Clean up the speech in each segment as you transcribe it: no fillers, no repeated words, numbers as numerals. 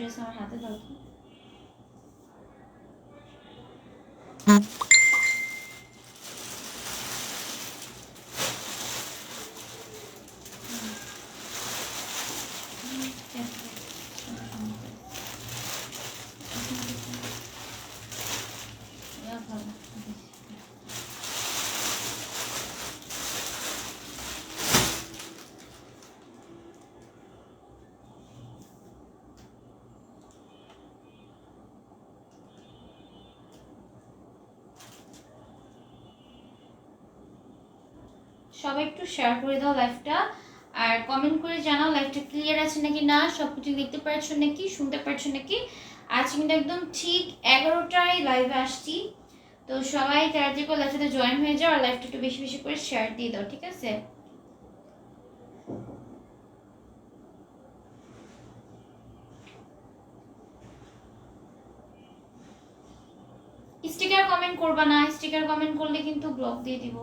Dress আমার হাতে দাও তো। সবাই একটু শেয়ার করে দাও লাইভটা, আর কমেন্ট করে জানাও লাইভটা ক্লিয়ার আছে নাকি না, সবকিছু দেখতে পারছো নাকি, শুনতে পারছো নাকি। আজ কিন্তু একদম ঠিক 11টায় লাইভে আসছি, তো সবাই তাড়াতাড়ি করে লাইভটাতে জয়েন হয়ে যাও, আর লাইভটা একটু বেশি বেশি করে শেয়ার দিয়ে দাও, ঠিক আছে? স্টিকার কমেন্ট করবা না, স্টিকার কমেন্ট করলে কিন্তু ব্লক দিয়ে দিব।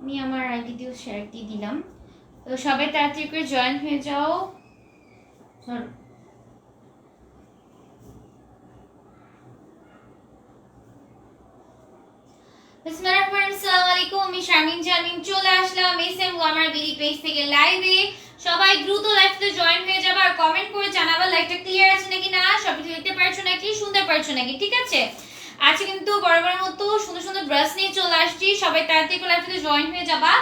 আমি আমার আইডি দিয়েও শেয়ার দিয়ে দিলাম, তো সবাই তাড়াতাড়ি করে জয়েন হয়ে যাও। আমি শারমিন জামিন চলে আসলাম এসএম গ্ল্যামার বিডি পেজ থেকে লাইভে। সবাই দ্রুত লাইভে জয়েন হয়ে যাবে, আর কমেন্ট করে জানাবা লাইভটা ক্লিয়ার আছে নাকি না, সবকিছু দেখতে পারছো নাকি, শুনতে পারছো নাকি, ঠিক আছে? আজকে কিন্তু বরাবরের মতো সুন্দর সুন্দর ড্রেস নিয়ে চলে আসছি, সবাই তাড়াতাড়ি করে লাইভে জয়েন হয়ে যাবা।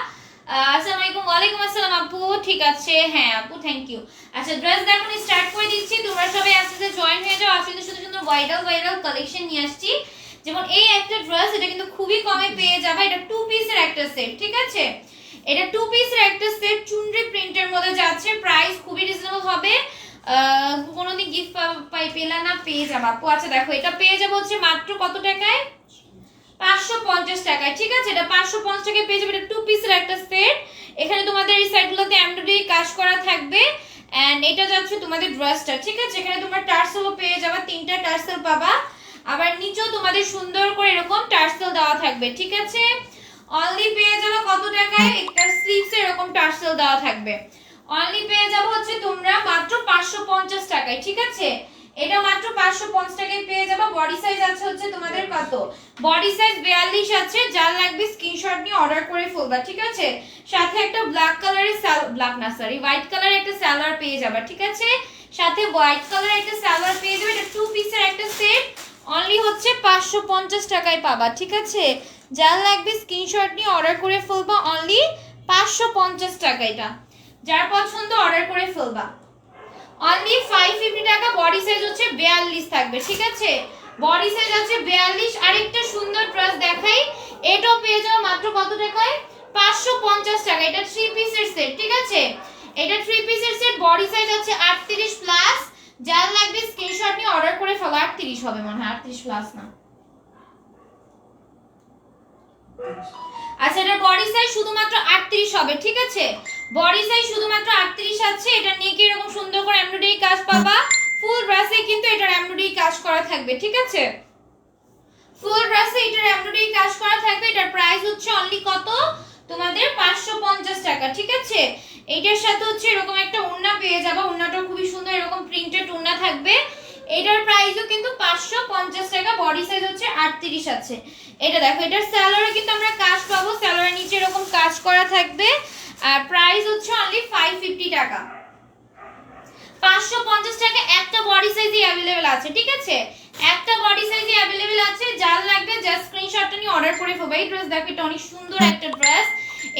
আসসালামু আলাইকুম। ওয়ালাইকুম আসসালাম আপু, ঠিক আছে, হ্যাঁ আপু থ্যাংক ইউ। আচ্ছা ড্রেস দেখানো স্টার্ট করে দিচ্ছি, তোমরা সবাই আস্তে আস্তে জয়েন হয়ে যাও। আজকে সুন্দর সুন্দর ভাইরাল কালেকশন নিয়ে আসছি, যেমন এই একটা ড্রেস, এটা কিন্তু খুবই কমে পেয়ে যাবে। এটা টু পিসের একটা সেট, ঠিক আছে? এটা টু পিসের একটা সেট, চুনরি প্রিন্টের মধ্যে যাচ্ছে, প্রাইস খুবই রিজনেবল হবে। কোনোদিন গিফট পেলা না, পেয়ে যাবে আপু। আচ্ছা দেখো, এটা পেয়ে যাবো হচ্ছে মাত্র কত টাকায়? 550 টাকায়, ঠিক আছে? এটা 550 টাকায় পেয়ে যাবে। এটা টু পিসের একটা সেট, এখানে তোমাদের এই সাইডগুলোতে এমব্রয়ডারি কাজ করা থাকবে, এন্ড এটা যাচ্ছে তোমাদের ড্রেসটা, ঠিক আছে? এখানে তোমরা টার্সেলও পেয়ে যাবে, 3টা টার্সেল পাবা, আবার নিচেও তোমাদের সুন্দর করে এরকম টার্সেল দেওয়া থাকবে, ঠিক আছে? অনলি পেয়ে যাবে কত টাকায়? একটা স্লিভস এরকম টার্সেল দেওয়া থাকবে, অনলি পেয়ে যাবে হচ্ছে তোমরা মাত্র 550 টাকায়, ঠিক আছে? এটা মাত্র 550 টাকায় পেয়ে যাবে। বডি সাইজ আছে হচ্ছে তোমাদের কত? বডি সাইজ 42 আছে, যার লাগবে স্ক্রিনশট নিয়ে অর্ডার করে ফেলবা, ঠিক আছে? সাথে একটা ব্ল্যাক কালারের হোয়াইট কালারের একটা সালোয়ার পেয়ে যাবে, ঠিক আছে? সাথে হোয়াইট কালারের একটা সালোয়ার পেয়ে যাবে। এটা টু পিসের একটা সেট, অনলি হচ্ছে 550 টাকায় পাবা, ঠিক আছে? যার লাগবে স্ক্রিনশট নিয়ে অর্ডার করে ফেলবা, অনলি 550 টাকা। এটা যার পছন্দ অর্ডার করে ফেলবা, অনলি 550 টাকা। বডি সাইজ হচ্ছে 42 থাকবে, ঠিক আছে? বডি সাইজ আছে 42। আরেকটা সুন্দর ড্রেস দেখাই, এটাও পেয়ে যাও মাত্র কত টাকায়? 550 টাকা। এটা থ্রি পিসের সেট, ঠিক আছে? এটা থ্রি পিসের সেট, বডি সাইজ আছে 38 প্লাস, যার লাগবে স্ক্রিনশট নিয়ে অর্ডার করে ফেলো। 38 হবে মনে হয়, 38 প্লাস না। আচ্ছা এটার বডি সাইজ শুধুমাত্র 38 হবে, ঠিক আছে? বডি সাইজ শুধুমাত্র 38 আছে। এটা নেকে এরকম সুন্দর করে এমব্রয়ডারি কাজ পাবা, ফুল ড্রেসে কিন্তু এটার এমব্রয়ডারি কাজ করা থাকবে, ঠিক আছে? ফুল ড্রেসে এটার এমব্রয়ডারি কাজ করা থাকবে। এটার প্রাইস হচ্ছে অনলি কত? তোমাদের 550 টাকা, ঠিক আছে? এইটার সাথে হচ্ছে এরকম একটা ওড়না পেয়ে যাবে, ওড়নাটা খুবই সুন্দর, এরকম প্রিন্টেড ওড়না থাকবে। এটার প্রাইসও কিন্তু 550 টাকা। বডি সাইজ হচ্ছে 38 আছে। এটা দেখো, এটার স্যালোয়ারে কিন্তু আমরা কাজ পাবো, স্যালোয়ারের নিচে এরকম কাজ করা থাকবে, আর প্রাইস হচ্ছে অনলি 550 টাকা। 550 টাকা একটা বডি সাইজই अवेलेबल আছে, ঠিক আছে? একটা বডি সাইজই अवेलेबल আছে, যার লাগবে জাস্ট স্ক্রিনশটটা নিয়ে অর্ডার করে ফেলবে। এই ড্রেস দেখো, এটা অনেক সুন্দর একটা ড্রেস,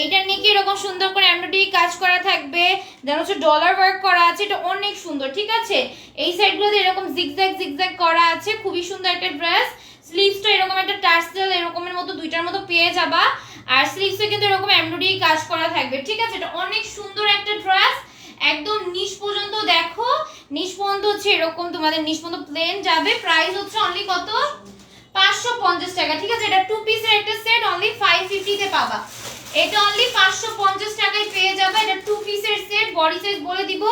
এইটার নিচে এরকম সুন্দর করে এমব্রয়ডারি কাজ করা থাকবে, দেন হচ্ছে ডলার ওয়ার্ক করা আছে, এটা অনেক সুন্দর, ঠিক আছে? এই সাইডগুলোতে এরকম জিগজ্যাগ করা আছে, খুবই সুন্দর একটা ড্রেস। স্লিভসটা এরকম একটা টার্সেল এরকমের মতো দুইটার মতো পেয়ে যাবা, আর স্লিভসে কিন্তু এরকম এমব্রয়ডারি কাজ করা থাকবে, ঠিক আছে? এটা অনেক সুন্দর একটা ড্রেস, একদম নিচ পর্যন্ত দেখো, নিচ পর্যন্ত হচ্ছে এরকম তোমাদের নিচ পর্যন্ত প্লেন যাবে। প্রাইস হচ্ছে অনলি কত? 550 টাকা, ঠিক আছে? এটা টু পিসের একটা সেট, অনলি 550 তে পাবা। এটা অনলি 550 টাকায় পেয়ে যাবে। এটা টু পিসের সেট, বডি সাইজ বলে দিব,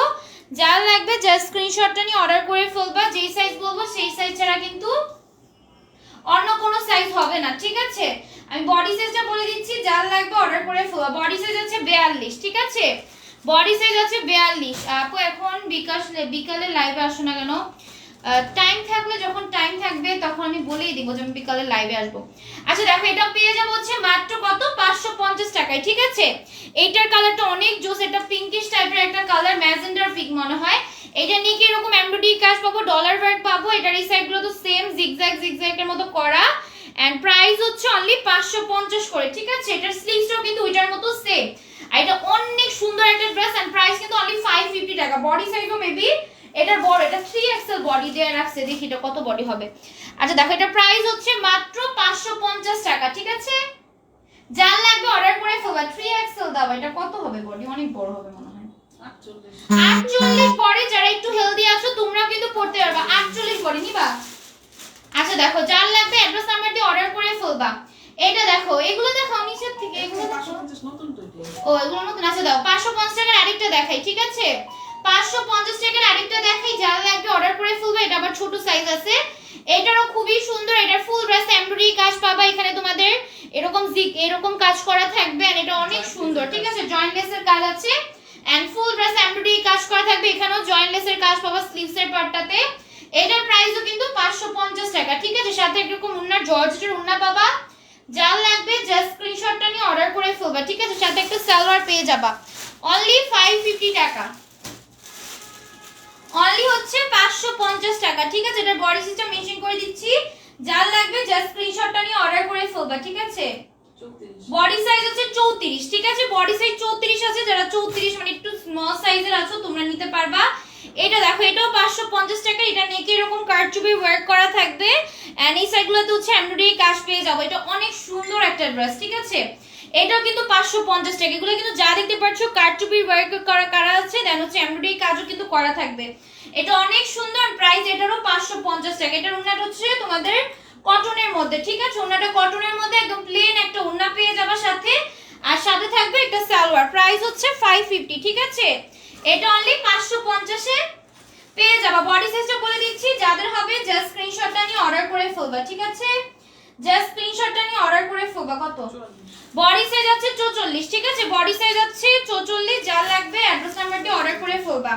যার লাগবে জাস্ট স্ক্রিনশটটা নিয়ে অর্ডার করে ফেলবা, যেই সাইজ বলবো সেই সাইজ ছাড়া কিন্তু অন্য কোনো সাইজ হবে না, ঠিক আছে? আমি বডি সাইজটা বলে দিচ্ছি, যার লাগবে অর্ডার করে ফেলবা। বডি সাইজ হচ্ছে 42, ঠিক আছে? বডি সাইজ হচ্ছে 42। আপু এখন বিকালে লাইভে আসো না কেন? টাইম থাকলে, যখন টাইম থাকবে তখন আমি বলেই দিব যে আমি বিকালে লাইভে আসবো। আচ্ছা দেখো, এটা পেয়ে যাবো হচ্ছে মাত্র কত, 550 টাকায়, ঠিক আছে? এইটার কালারটা অনেক জোস, এটা পিঙ্কিশ টাইপের একটা কালার, ম্যাজেন্ডার পিঙ্ক মনে হয়। এটা নিয়ে কি এরকম এমব্রয়ডারি কাজ পাবো, ডলার ওয়ার্ক পাবো। এটার এই সাইডগুলো তো সেম জিগজ্যাগ এর মতো করা, এন্ড প্রাইস হচ্ছে অনলি 550 করে, ঠিক আছে? এটার স্লিভসটাও কিন্তু ওইটার মতো সেম। আর এটা অনেক সুন্দর একটা ড্রেস, এন্ড প্রাইস কিন্তু অনলি 550 টাকা। বডি সাইজও মেবি এটার বড়, এটা 3XL বডি দেয়া রাখছে, দেখি এটা কত বডি হবে। আচ্ছা দেখো, এটা প্রাইস হচ্ছে মাত্র 550 টাকা, ঠিক আছে? যার লাগবে অর্ডার করে ফেলবা। 3XL দাও, এটা কত হবে বডি? অনেক বড় হবে মনে হয়। 48 পরে যারা একটু হেলদি আছো তোমরা কিন্তু পড়তে পারবা। 48 বডি নিবা। আচ্ছা দেখো, যার লাগবে অ্যাড্রেস নাম্বার দিয়ে অর্ডার করে ফেলবা। এটা দেখো, এগুলো দেখো নিচের থেকে, এগুলো দেখো। ও এগুলো নতুন। আচ্ছা দাও, 550 টাকার আরেকটা দেখাই, ঠিক আছে? 550 টাকার আরেকটা দেখাই, যার লাগবে অর্ডার করে ফেলবা। এটা আবার ছোট সাইজ আছে, এটারও খুবই সুন্দর। এটার ফুল ড্রেস এমব্রয়ডারি কাজ পাবা, এখানে তোমাদের এরকম কাজ করা থাকবে, আর এটা অনেক সুন্দর, ঠিক আছে? জয়েন্টলেসের কাজ আছে, এন্ড ফুল ড্রেস এমব্রয়ডারি কাজ করা থাকবে, এখানেও জয়েন্টলেসের কাজ পাবা স্লিভসের পার্টটাতে। এটার প্রাইসও কিন্তু 550 টাকা, ঠিক আছে? সাথে এরকম উন্না, জর্জেটের উন্না পাবা। যার লাগবে জাস্ট স্ক্রিনশটটা নিয়ে অর্ডার করে ফেলবা, ঠিক আছে? সাথে একটা সালোয়ার পেয়ে যাবা। অনলি 550 টাকা, অনলি হচ্ছে 550 টাকা, ঠিক আছে? এটার বডি সিস্টেম মেনশন করে দিচ্ছি, যার লাগবে জাস্ট স্ক্রিনশটটা নিয়ে অর্ডার করে ফেলবা, ঠিক আছে? বডি সাইজ হচ্ছে 34, ঠিক আছে? বডি সাইজ 34 আছে, যারা 34 মানে একটু স্মল সাইজের আছো তোমরা নিতে পারবা। এটা দেখো, এটাও 550 টাকা। এটা নেকে এরকম কারচুপি ওয়ার্ক করা থাকবে, এন্ড এই সাইডগুলোতে হচ্ছে এমব্রয়ডারি কাজ পেয়ে যাবো। এটা অনেক সুন্দর একটা ড্রেস, ঠিক আছে? এটাও কিন্তু 550 টাকা। এগুলো কিন্তু যা দেখতে পাচ্ছ কারচুপি ওয়ার্ক করা আছে, দেন হচ্ছে এমব্রয়ডারি কাজও কিন্তু করা থাকবে। এটা অনেক সুন্দর, প্রাইস এটারও 550 টাকা। এটার উন্নাটা হচ্ছে তোমাদের কটনের মধ্যে, ঠিক আছে? উন্নাটা কটনের মধ্যে, একদম প্লেন একটা উন্না পেয়ে যাবা সাথে, আর সাথে থাকবে একটা সালোয়ার। প্রাইস হচ্ছে 550, ঠিক আছে? এটা অনলি 550 এ পেয়ে যাবা। বডি সাইজটা বলে দিচ্ছি, যাদের হবে জাস্ট স্ক্রিনশটটা নিয়ে অর্ডার করে ফেলবা, ঠিক আছে? জাস্ট স্ক্রিনশটটা নিয়ে অর্ডার করে ফেলবা। কত? বডি সাইজ আছে 44, ঠিক আছে? বডি সাইজ আছে 44, যার লাগবে অ্যাড্রেস নাম্বার দিয়ে অর্ডার করে ফেলবা।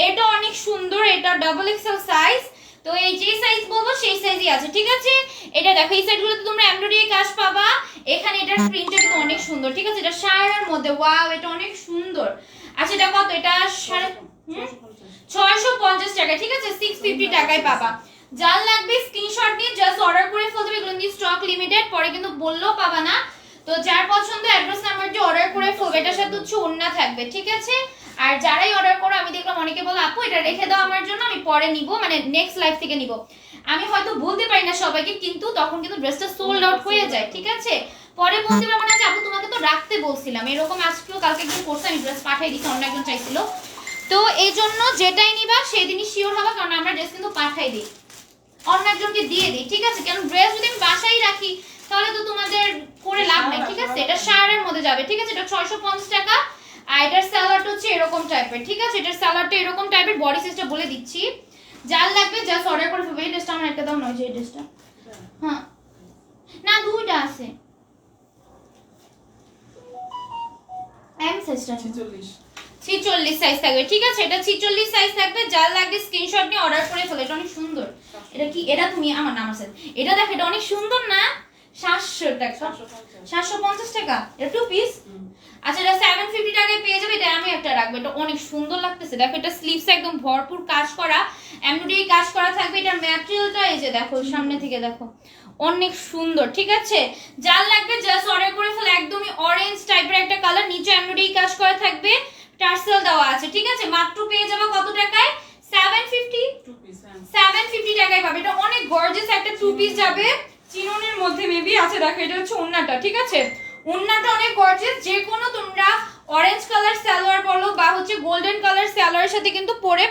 এটা অনেক সুন্দর, এটা ডাবল এক্সেল সাইজ, তো এই যে সাইজ বলবো সেই সাইজই আছে, ঠিক আছে? এটা দেখো, এই সাইডগুলোতে তোমরা এমব্রয়ডারি কাজ পাবা, এখানে এটার প্রিন্টটা কিন্তু অনেক সুন্দর, ঠিক আছে? এটা শাড়ির মধ্যে, ওয়াও, এটা অনেক সুন্দর। আচ্ছা এটা কত? এটা 650 টাকা, ঠিক আছে? 650 টাকায় পাবা। যার লাগবে স্ক্রিনশট নিয়ে জাস্ট অর্ডার করে ফেলতে হবে। এগুলো কিন্তু স্টক লিমিটেড, পরে কিন্তু বললেও পাবা না। তো যার পছন্দ অ্যাড্রেস নাম্বার দিয়ে অর্ডার করে ফেলবে। এটার সাথে হচ্ছে ওড়না থাকবে, ঠিক আছে? আর যারাই অর্ডার করো, আমি দেখলাম অনেকে বলে আপু এটা রেখে দাও আমার জন্য, আমি পরে নিব, মানে নেক্সট লাইভ থেকে নিব। আমি হয়তো বলতে পারি না সবাইকে, কিন্তু তখন কিন্তু ড্রেসটা সোল্ড আউট হয়ে যায়, ঠিক আছে? পরে বলতে পারবো না যে আপু তোমাকে তো রাখতে বলছিলাম। এরকম আজকেও কালকে একজন করছে, আমি ড্রেস পাঠিয়ে দিচ্ছি, অন্য একজন চাইছিল। তো এই জন্য যেটাই নিবা সেদিনই শিওর হবা, কারণ আমরা ড্রেস কিন্তু পাঠাই দিই, অন্য একজনকে দিয়ে দিই, ঠিক আছে? কারণ ড্রেস যদি আমি বাসায় রাখি তাহলে তো তোমাদের করে লাভ নাই, ঠিক আছে? এটা শাড়ির মধ্যে যাবে, ঠিক আছে? এটা 650 টাকা। আর এটার সালোয়ারটা হচ্ছে এরকম টাইপের, ঠিক আছে? এটার সালোয়ারটা এরকম টাইপের। বডি সাইজটা বলে দিচ্ছি, যার লাগবে জাস্ট অর্ডার করে ফেলবে। এই ড্রেসটা আমার একটা দাও, নয় যে এই ড্রেসটা, হ্যাঁ না দুইটা আছে। এম সাইজটা 46 সাইজ থাকবে, ঠিক আছে? এটা 46 সাইজ থাকবে। যার লাগবে স্ক্রিনশট নিয়ে অর্ডার করে ফেলো। এটা অনেক সুন্দর। এটা কি? এটা তুমি আমার নাম আছে। এটা দেখো, এটা অনেক সুন্দর না? 700 টাকা, 750 টাকা। এটা টু পিস। আচ্ছা এটা 750 টাকায় পেয়ে যাবে। এটা আমি একটা রাখবো, এটা অনেক সুন্দর লাগতেছে। দেখো, এটা স্লিভস একদম ভরপুর কাজ করা, এমব্রয়ডারি কাজ করা থাকবে। এটার ম্যাটেরিয়ালটা এই যে দেখো, সামনে থেকে দেখো, অনেক সুন্দর, ঠিক আছে? যার লাগবে জাস্ট অর্ডার করে ফেলো। একদমই অরেঞ্জ টাইপের একটা কালার, নিচে এমব্রয়ডারি কাজ করা থাকবে, টার্সেল দেওয়া আছে, ঠিক আছে? মাত্র পেয়ে যাবে কত টাকায়? 750 টাকায় পাবে। এটা অনেক গর্জিয়াস একটা টু পিস যাবে, চিননের মধ্যে মেবি আছে। দেখো, এটা হচ্ছে ওন্নাটা, ঠিক আছে? ওন্নাটা অনেক গর্জিয়াস। যে কোনো তোমরা অরেঞ্জ কালার সালোয়ার বলো বা হচ্ছে গোল্ডেন কালার সালোয়ারের সাথে কিন্তু পরে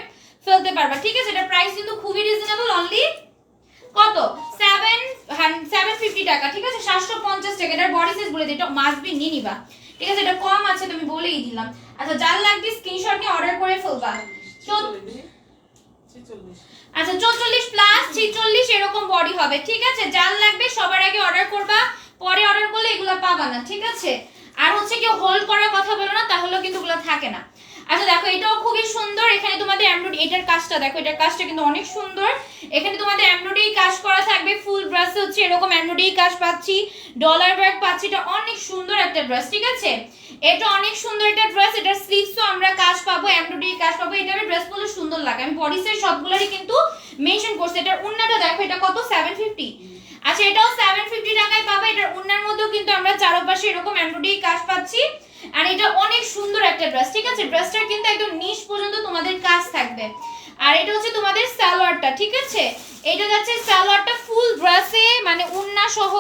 ফেলতে পারবা, ঠিক আছে? এটা প্রাইস কিন্তু খুবই রিজনেবল, অনলি কত? 750 টাকা, ঠিক আছে? 750 টাকা। এটার বডি সাইজ বলে দিই, এটা মাস্ট বি নিয়ে নিবা, ঠিক আছে? এটা কম আছে, তুমি বলেই দিলাম। আচ্ছা যার লাগবে স্ক্রিনশট নিয়ে অর্ডার করে ফেলবা। আচ্ছা 44 প্লাস 46 এরকম বডি হবে, ঠিক আছে? যার লাগবে সবার আগে অর্ডার করবা, পরে অর্ডার করলে এগুলো পাবা না, ঠিক আছে? আর হচ্ছে কি হোল্ড করার কথা বলো না, তাহলে কিন্তু এগুলো থাকে না। আচ্ছা দেখো এটাও খুবই সুন্দর, এখানে তোমাদের এমব্রয়ডারি, এটার কাজটা দেখো, এটার কাজটা কিন্তু অনেক সুন্দর। এখানে তোমাদের এমব্রয়ডারি কাজ করা থাকবে, ফুল ব্রাশে হচ্ছে এরকম এমব্রয়ডারি কাজ পাচ্ছি, ডলার ওয়ার্ক পাচ্ছি, এটা অনেক সুন্দর একটা ড্রেস, ঠিক আছে? এটা অনেক সুন্দর একটা ড্রেস, এটার স্লিভসও আমরা কাজ পাবো, এমব্রয়ডারি কাজ পাবো, এটা ড্রেস গুলো সুন্দর লাগে। আমি বডি সাইজ সবগুলোরই কিন্তু মেনশন করছি। এটার ওন্নাটা দেখো, এটা কত 750। আচ্ছা এটাও 750 টাকায় পাবে। এটার ওন্নার মধ্যেও কিন্তু আমরা চারপাশে এরকম এমব্রয়ডারি কাজ পাচ্ছি, আর এটা অনেক সুন্দর একটা ড্রেস, ঠিক আছে? ড্রেসটা কিন্তু একদম নিচ পর্যন্ত তোমাদের কাজ থাকবে। আর এটা হচ্ছে তোমাদের সালোয়ারটা, ঠিক আছে? এটা যাচ্ছে সালোয়ারটা ফুল ড্রেসে, মানে ওন্না সহ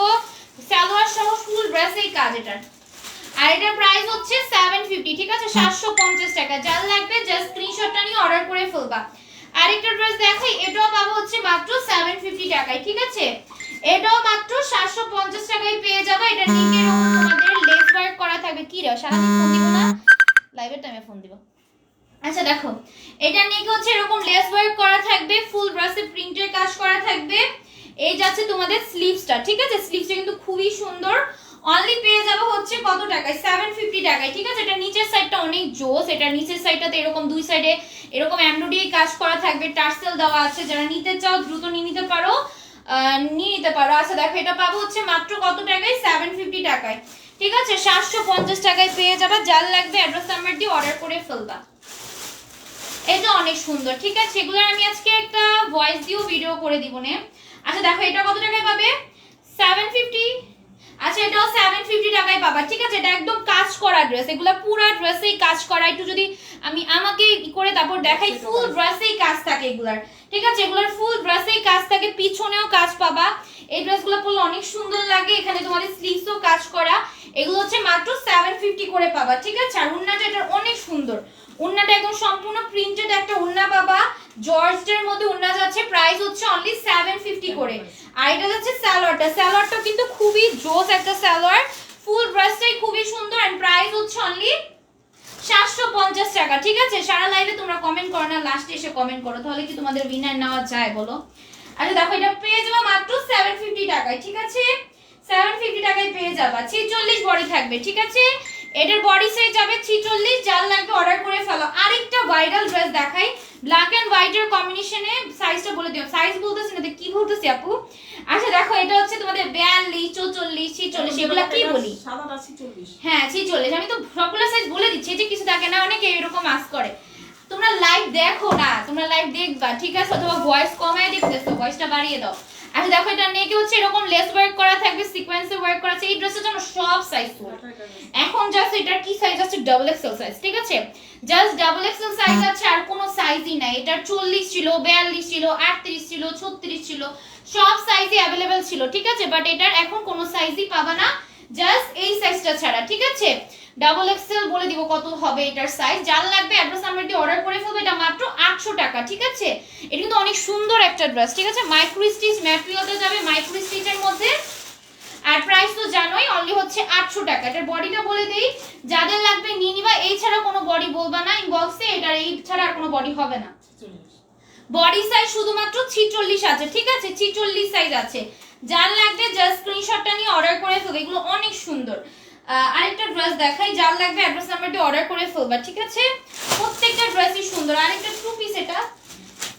সালোয়ার সহ ফুল ড্রেসেই কাজ এটার। আর এটার প্রাইস হচ্ছে 750, ঠিক আছে? 750 টাকা। যার লাগবে জাস্ট স্ক্রিনশটটা নিয়ে অর্ডার করে ফেলবা। আরেকটা ড্রেস দেখাই, এটাও পাবো হচ্ছে মাত্র 750 টাকায়, ঠিক আছে? এটাও মাত্র 750 টাকায় পেয়ে যাবে। এটা নিচে এরকম তোমাদের লেস ওয়ার্ক করা থাকবে। কি রে সারাদিন ফোন দিব না, লাইভের টাইমে ফোন দিব। আচ্ছা দেখো এটা নিচে হচ্ছে এরকম লেস ওয়ার্ক করা থাকবে, ফুল ব্রাশে প্রিন্টের কাজ করা থাকবে। এই যাচ্ছে তোমাদের স্লিভসটা, ঠিক আছে? স্লিভসটা কিন্তু খুবই সুন্দর। অনলি পেয়ে যাবে হচ্ছে কত টাকায়? 750 টাকায়, ঠিক আছে? এটা নিচের সাইডটা অনেক জোস। এটা নিচের সাইডটাতে এরকম দুই সাইডে এরকম এমব্রয়ডারি কাজ করা থাকবে, টার্সেল দেওয়া আছে। যারা নিতে চাও দ্রুত নিয়ে নিতে পারো, আচ্ছা দেখো এটা পাবো হচ্ছে মাত্র কত টাকায়? 750 টাকায়, ঠিক আছে? 750 টাকায় পেয়ে যাবে। যার লাগবে অ্যাড্রেস নাম্বার দিয়ে অর্ডার করে ফেলবা। এটা অনেক সুন্দর, ঠিক আছে? এগুলো আমি আজকে একটা ভয়েস দিয়েও ভিডিও করে দিব নে। আচ্ছা দেখো এটা কত টাকায় পাবে? 750। আচ্ছা এটাও 750 টাকায় পাবা, ঠিক আছে? এটা একদম কাজ করা ড্রেস, এগুলা পুরো ড্রেসেই কাজ করা। একটু যদি আমাকে করে তারপর দেখাই, ফুল ড্রেসেই কাজ থাকে এগুলার, ঠিক আছে? এগুলার ফুল ড্রেসেই কাজ থাকে, পিছনেও কাজ পাবা। এই ড্রেসগুলো পরলে অনেক সুন্দর লাগে। এখানে তোমাদের স্লিভসও কাজ করা। এগুলো হচ্ছে মাত্র 750 করে পাবা, ঠিক আছে? আর ওন্নাটা এটা অনেক সুন্দর, ওন্নাটা একদম সম্পূর্ণ প্রিন্টেড একটা ওন্না পাবা। জর্জের মধ্যে ওন্না যাচ্ছে, প্রাইস হচ্ছে অনলি 750 করে। আর এটা যাচ্ছে সালোয়ারটা, সালোয়ারটা কিন্তু খুবই জোস একটা সালোয়ার, ফুল ড্রেসটাই খুবই সুন্দর। এন্ড প্রাইস হচ্ছে অনলি 750 টাকা, ঠিক আছে? সারা লাইভে তোমরা কমেন্ট করো না, লাস্টে এসে কমেন্ট করো, তাহলে কি তোমাদের উইনার নেওয়া যায় বলো? আচ্ছা দেখো এটা পেয়ে যাবে মাত্র 750 টাকায়, ঠিক আছে? 750 টাকায় পেয়ে যাবা। 46 বডি থাকবে, ঠিক আছে? এটার বডি সাইজ যাবে 46। যার লাগবে অর্ডার করে ফেলো। আরেকটা ভাইরাল ড্রেস দেখাই, ব্ল্যাক এন্ড হোয়াইট এর কম্বিনেশনে। সাইজটা বলে দিও, সাইজ বলতেছি না, কি বলতেছি আপু? আচ্ছা দেখো এটা হচ্ছে তোমাদের 42, 44, 46, এগুলা কি বলি? সাদাটা 46। হ্যাঁ 46। আমি তো সবগুলো সাইজ বলে দিচ্ছি, যে কিছু থাকে না, অনেকে এরকম আস্ক করে। তোমরা লাইভ দেখো না, তোমরা লাইভ দেখবা, ঠিক আছে? অথবা ভয়েস কমায় দেখতেছো, ভয়েসটা বাড়িয়ে দাও। আচ্ছা দেখো এটা নেকে হচ্ছে এরকম লেস ওয়ার্ক করা থাকবে, সিকোয়েন্সে ওয়ার্ক করা আছে। এই ড্রেসের জন্য সব সাইজ ফুল। এখন জাস্ট এটার কি সাইজ আছে? ডাবল এক্সেল সাইজ, ঠিক আছে? জাস্ট ডাবল এক্সেল সাইজ আছে, আর কোনো সাইজই নাই। এটার 40 ছিল, 42 ছিল, 38 ছিল, 36 ছিল, সব সাইজই अवेलेबल ছিল, ঠিক আছে? বাট এটার এখন কোনো সাইজই পাবা না, জাস্ট এই সাইজটা ছাড়া, ঠিক আছে? ডাবল এক্সেল বলে দিব কত হবে এটার সাইজ। যার লাগবে অ্যাড্রেস নাম্বার দিয়ে অর্ডার করে ফেলবে। এটা মাত্র 800 টাকা, ঠিক আছে? এটা কিন্তু অনেক সুন্দর একটা ড্রেস, ঠিক আছে? মাইক্রো স্টিচ ম্যাটেরিয়ালতে যাবে, মাইক্রো স্টিচের মধ্যে। আর প্রাইস তো জানোই, অনলি হচ্ছে 800 টাকা। এটার বডিটা বলে দেই, যাদের লাগবে নিয়ে নিবা। এই ছাড়া কোনো বডি বলবা না ইনবক্সে, এটার এই ছাড়া আর কোনো বডি হবে না। বডি সাইজ শুধুমাত্র 46 আছে, ঠিক আছে? 46 সাইজ আছে। যার লাগবে জাস্ট স্ক্রিনশটটা নিয়ে অর্ডার করে ফেলবে। এগুলো অনেক সুন্দর। আরেকটা ড্রেস দেখাই, যার লাগবে অ্যাড্রেস নাম্বার দিয়ে অর্ডার করে ফেলবা, ঠিক আছে? প্রত্যেকটা ড্রেসই সুন্দর। আরেকটা টু পিস,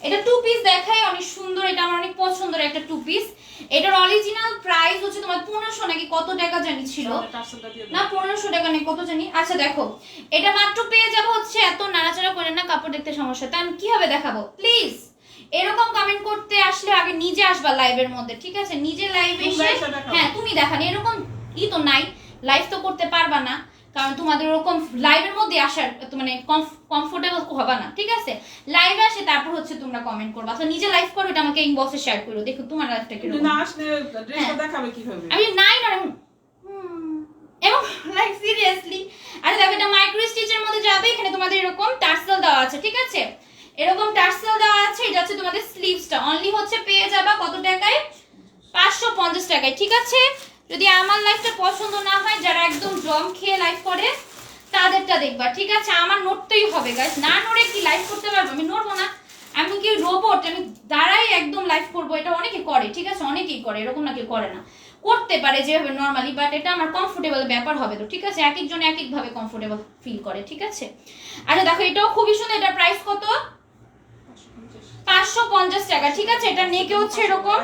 এটা টু পিস দেখাই, অনেক সুন্দর। এটা আমার অনেক পছন্দের একটা টু পিস। এটার অরিজিনাল প্রাইস হচ্ছে তোমার 1500 নাকি কত টাকা জানি ছিল না, 1500 টাকা নাকি কত জানি। আচ্ছা দেখো এটা মাত্র পেয়ে যাবো হচ্ছে, এত নাড়াচাড়া করেন না, কাপড় দেখতে সমস্যা, তাই আমি কিভাবে দেখাবো? প্লিজ এরকম কমেন্ট করতে আসলে আগে নিজে আসবা লাইভের মধ্যে, ঠিক আছে? নিজে লাইভে এসে হ্যাঁ তুমি দেখানি, এরকম ই তো নাই, লাইভ তো করতে পারবা না, কারণ তোমাদের ওরকম লাইভের মধ্যে আসার মানে কমফোর্টেবল হবে না, ঠিক আছে? লাইভে আসে তারপর হচ্ছে তোমরা কমেন্ট করবা। তো নিজে লাইভ করো, এটা আমাকে ইনবক্সে শেয়ার করো, দেখো তোমার লাইভটা কি রকম। না আসলে ড্রেসটা দেখাবে কিভাবে? আমি নাই না এবং লাইক সিরিয়াসলি। আরে দেখো এটা মাইক্রো স্টিচের মধ্যে যাবে। এখানে তোমাদের এরকম টার্সেল দেওয়া আছে, ঠিক আছে? এরকম টার্সেল দেওয়া আছে। এটা হচ্ছে তোমাদের স্লিভসটা, অনলি হচ্ছে পেয়ে যাবা কত টাকায়? 550 টাকায়, ঠিক আছে? যদি আমার লাইফটা পছন্দ না হয়, যারা একদম জম খেয়ে লাইফ করে, তাদেরটা দেখবা, ঠিক আছে? আমার নড়তেই হবে গাইস, না নড়ে কি লাইভ করতে পারবো? আমি নড়বো না, আমি কি রোবট? আমি দাঁড়াই একদম লাইভ করবো? এটা অনেকে করে, ঠিক আছে? অনেকেই করে, এরকম না কেউ করে না, করতে পারে যেভাবে নর্মালি, বাট এটা আমার কমফোর্টেবল ব্যাপার হবে তো, ঠিক আছে? এক একজন এক এক ভাবে কমফোর্টেবল ফিল করে, ঠিক আছে? আচ্ছা দেখো এটাও খুবই সুন্দর, এটার প্রাইস কত? 550 টাকা, ঠিক আছে? এটা নেকে হচ্ছে এরকম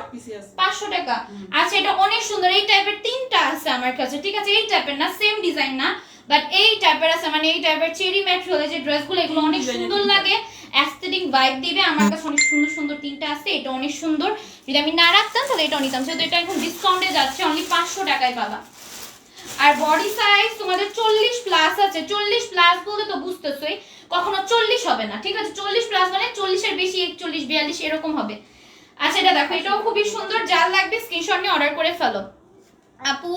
500 টাকা। আচ্ছা এটা অনেক সুন্দর, এই টাইপের তিনটা আছে আমার কাছে, ঠিক আছে? এই টাইপের না, সেম ডিজাইন না, বাট এই টাইপের আছে, মানে এই টাইপের চেরি ম্যাটেরিয়ালের যে ড্রেসগুলো, এগুলো অনেক সুন্দর লাগে, অ্যাস্থেটিক ভাইব দিবে। আমার কাছে অনেক সুন্দর সুন্দর তিনটা আছে, এটা অনেক সুন্দর, যদি আমি না রাখতাম তাহলে এটাও নিতাম, সেহেতু এটা এখন ডিসকাউন্টে যাচ্ছে, অনলি 500 টাকায় পাবা। আর বডি সাইজ তোমাদের 40 প্লাস আছে, 40 প্লাস বলতে তো বুঝতেছই কখনো 40 হবে না, ঠিক আছে? 40 প্লাস মানে 40 এর বেশি, 41 42 এরকম হবে। আচ্ছা এটা দেখো, এটাও খুবই সুন্দর, যার লাগবে স্ক্রিনশট নিয়ে অর্ডার করে ফেলো। আপু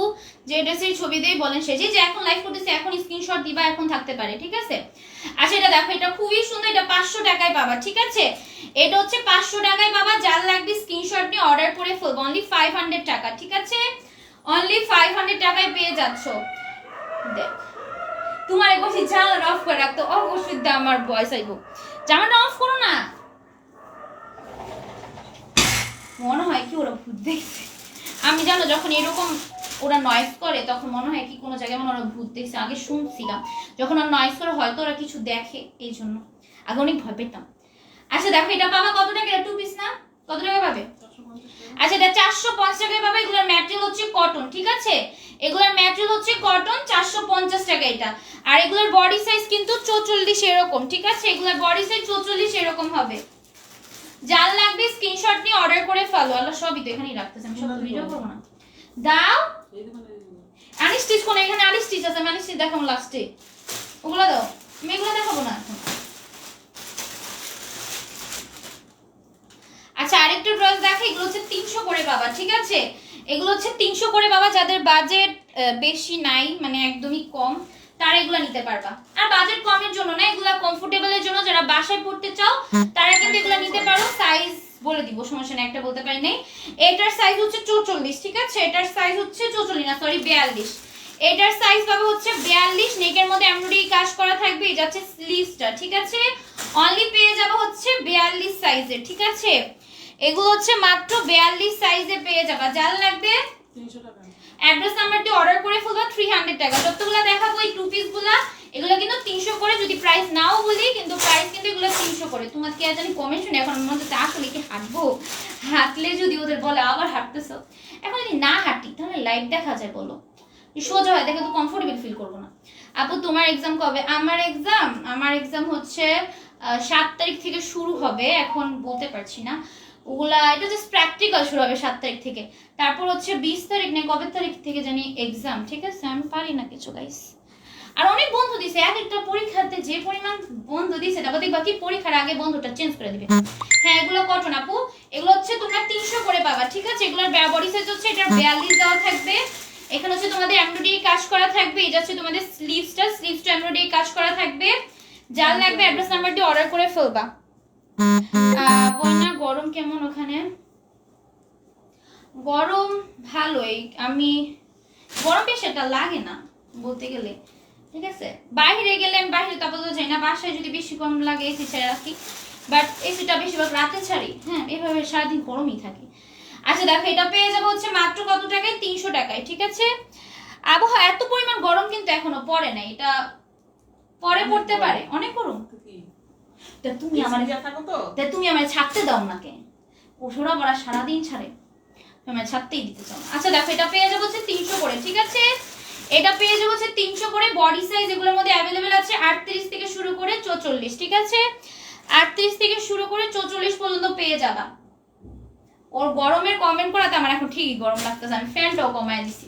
যে ড্রেসের ছবি দিয়ে বলেন সে যে এখন লাইভ করতেছে, এখন স্ক্রিনশট দিবা, এখন থাকতে পারে, ঠিক আছে? আচ্ছা এটা দেখো, এটা খুবই সুন্দর, এটা 500 টাকায় পাবা, ঠিক আছে? এটা হচ্ছে 500 টাকায় পাবা, যার লাগবে স্ক্রিনশট নিয়ে অর্ডার করে ফেলবো, অনলি 500 টাকা, ঠিক আছে? অনলি 500 টাকায় পেয়ে যাচ্ছ। দেখ তোমার একবার জানালা অফ করে রাখতো, অবশ্যই আমার ভয়েস আইব, জানালা অফ করো না। মনে হয় কি ওরা ভূত দেখছে, আমি জানো যখন এরকম ওরা নয়েজ করে তখন মনে হয় কি কোনো জায়গায় মনে ওরা ভূত দেখছে, আগে শুনছিলাম যখন ওরা নয়েজ করে হয়তো ওরা কিছু দেখে, এই জন্য আগে অনেক ভয় পেতাম। আচ্ছা দেখো এটা পাবা কত টাকা? এটা 2 পিস না, কত টাকা পাবে? আচ্ছা এটা 450 টাকায় পাবে, এগুলোর ম্যাটেরিয়াল হচ্ছে কটন, ঠিক আছে? এগুলোর ম্যাটেরিয়াল হচ্ছে কটন, 450 টাকা এটা। আর এগুলোর বডি সাইজ কিন্তু 44 এরকম, ঠিক আছে? এগুলোর বডি সাইজ 44 এরকম হবে, যার লাগবে স্ক্রিনশট নিয়ে অর্ডার করে ফেলো। আল্লাহ সবই তো এখানেই রাখতেছি, আমি সব তো ভিডিও করব না। দাও আনি স্টিচ কোন, এখানে আনি স্টিচ আছে, আমি স্টিচ দেখাবো লাস্টে, ওগুলো দাও, আমি এগুলো দেখাবো না এখন। আচ্ছা আরেকটা ড্রেস দেখো, এগুলো হচ্ছে 300 করে পাবা, ঠিক আছে? এগুলো হচ্ছে 300 করে পাবা, যাদের বাজেট বেশি নাই, মানে একদমই কম, তারা এগুলো নিতে পারবা। আর বাজেট কমের জন্য না, এগুলো কমফোর্টেবলের জন্য, যারা বাসায় পড়তে চাও তারা কিন্তু এগুলো নিতে পারো। সাইজ বলে দিব, সমস্যা নেই, একটা বলতে পারি নাই। এটার সাইজ হচ্ছে 44, ঠিক আছে? এটার সাইজ হচ্ছে 44 না, সরি 42। এটার সাইজ পাবে হচ্ছে 42, নেকের মধ্যে এমব্রয়ডারি কাজ করা থাকবে, এই যাচ্ছে স্লিভসটা, ঠিক আছে? অনলি পেয়ে যাবে হচ্ছে 42 সাইজের, ঠিক আছে? এগুলো হচ্ছে মাত্র 42 সাইজে পেয়ে যাবা, যার লাগবে 300 টাকা। অ্যাড্রেস নাম্বার দিয়ে অর্ডার করে ফেলবা, 300 টাকা। যতগুলো দেখাবো এই টু পিস গুলা, এগুলো কিন্তু 300 করে, যদি প্রাইস নাও বলি কিন্তু প্রাইস কিন্তু এগুলো 300 করে। তোমার কি জানি কমেন্ট শুনে এখন মনে হচ্ছে আসলে কি হাঁটবো, হাঁটলে যদি ওদের বলে আবার হাঁটতেছো, এখন যদি না হাঁটি তাহলে লাইভ দেখা যায়, বলো সোজা হয়, দেখে তো কমফোর্টেবল ফিল করবো না। আপু তোমার এক্সাম কবে? আমার এক্সাম হচ্ছে 7 তারিখ থেকে শুরু হবে, এখন বলতে পারছি না ওগুলা, এটা জাস্ট প্র্যাকটিক্যাল শুরু হবে 7 তারিখ থেকে, তারপর হচ্ছে 20 তারিখ নেই কবে তারিখ থেকে জানি এক্সাম, ঠিক আছে? আমি পারি না কিছু গাইস। আর অনেক বন্ধু দিছে, এক একটা পরীক্ষাতে যে পরিমাণ বন্ধু দিছে, তারপর দেখবা কি পরীক্ষার আগে বন্ধুটা চেঞ্জ করে দিবে। হ্যাঁ এগুলো কটন আপু, এগুলো হচ্ছে তোমরা 300 করে পাবা, ঠিক আছে? এগুলোর বডি সাইজ হচ্ছে এটা 42 দেওয়া থাকবে, এখানে হচ্ছে তোমাদের এমব্রয়ডারি কাজ করা থাকবে, এটা হচ্ছে তোমাদের স্লিভসটা এমব্রয়ডারি কাজ করা থাকবে, যার লাগবে অ্যাড্রেস নাম্বার দিয়ে অর্ডার করে ফেলবা। বন্যা গরম কেমন ওখানে? গরম ভালোই, আমি গরম বেশ একটা লাগে না বলতে গেলে, ঠিক আছে? বাইরে গেলে আমি বাইরে তো আপাতত যাই না, বাসায় যদি বেশি কম লাগে এসি ছেড়ে রাখি, বাট এসিটা বেশিরভাগ রাতে ছাড়ি, হ্যাঁ এভাবে সারাদিন গরমই থাকি। আচ্ছা দেখো এটা পেয়ে যাবো হচ্ছে মাত্র কত টাকায়? 300 টাকায়, ঠিক আছে? আবহাওয়া এত পরিমাণ গরম কিন্তু এখনো পড়ে নাই, এটা পরে পড়তে পারে, অনেক গরম। তা তুমি আমার ছাড়তে দাও নাকে, ওষুধা পড়া সারাদিন ছাড়ে, তোমায় ছাড়তেই দিতে চাও না। আচ্ছা দেখো এটা পেয়ে যাবো হচ্ছে 300 করে, ঠিক আছে? এটা পেয়ে যাবো হচ্ছে 300 করে, বডি সাইজ এগুলোর মধ্যে অ্যাভেলেবেল আছে 38 থেকে শুরু করে 44, ঠিক আছে? 38 থেকে শুরু করে 44 পর্যন্ত পেয়ে যাবা। ওর গরমের কমেন্ট করাতে আমার এখন ঠিকই গরম লাগতেছে, আমি ফ্যানটাও কমায় দিছি।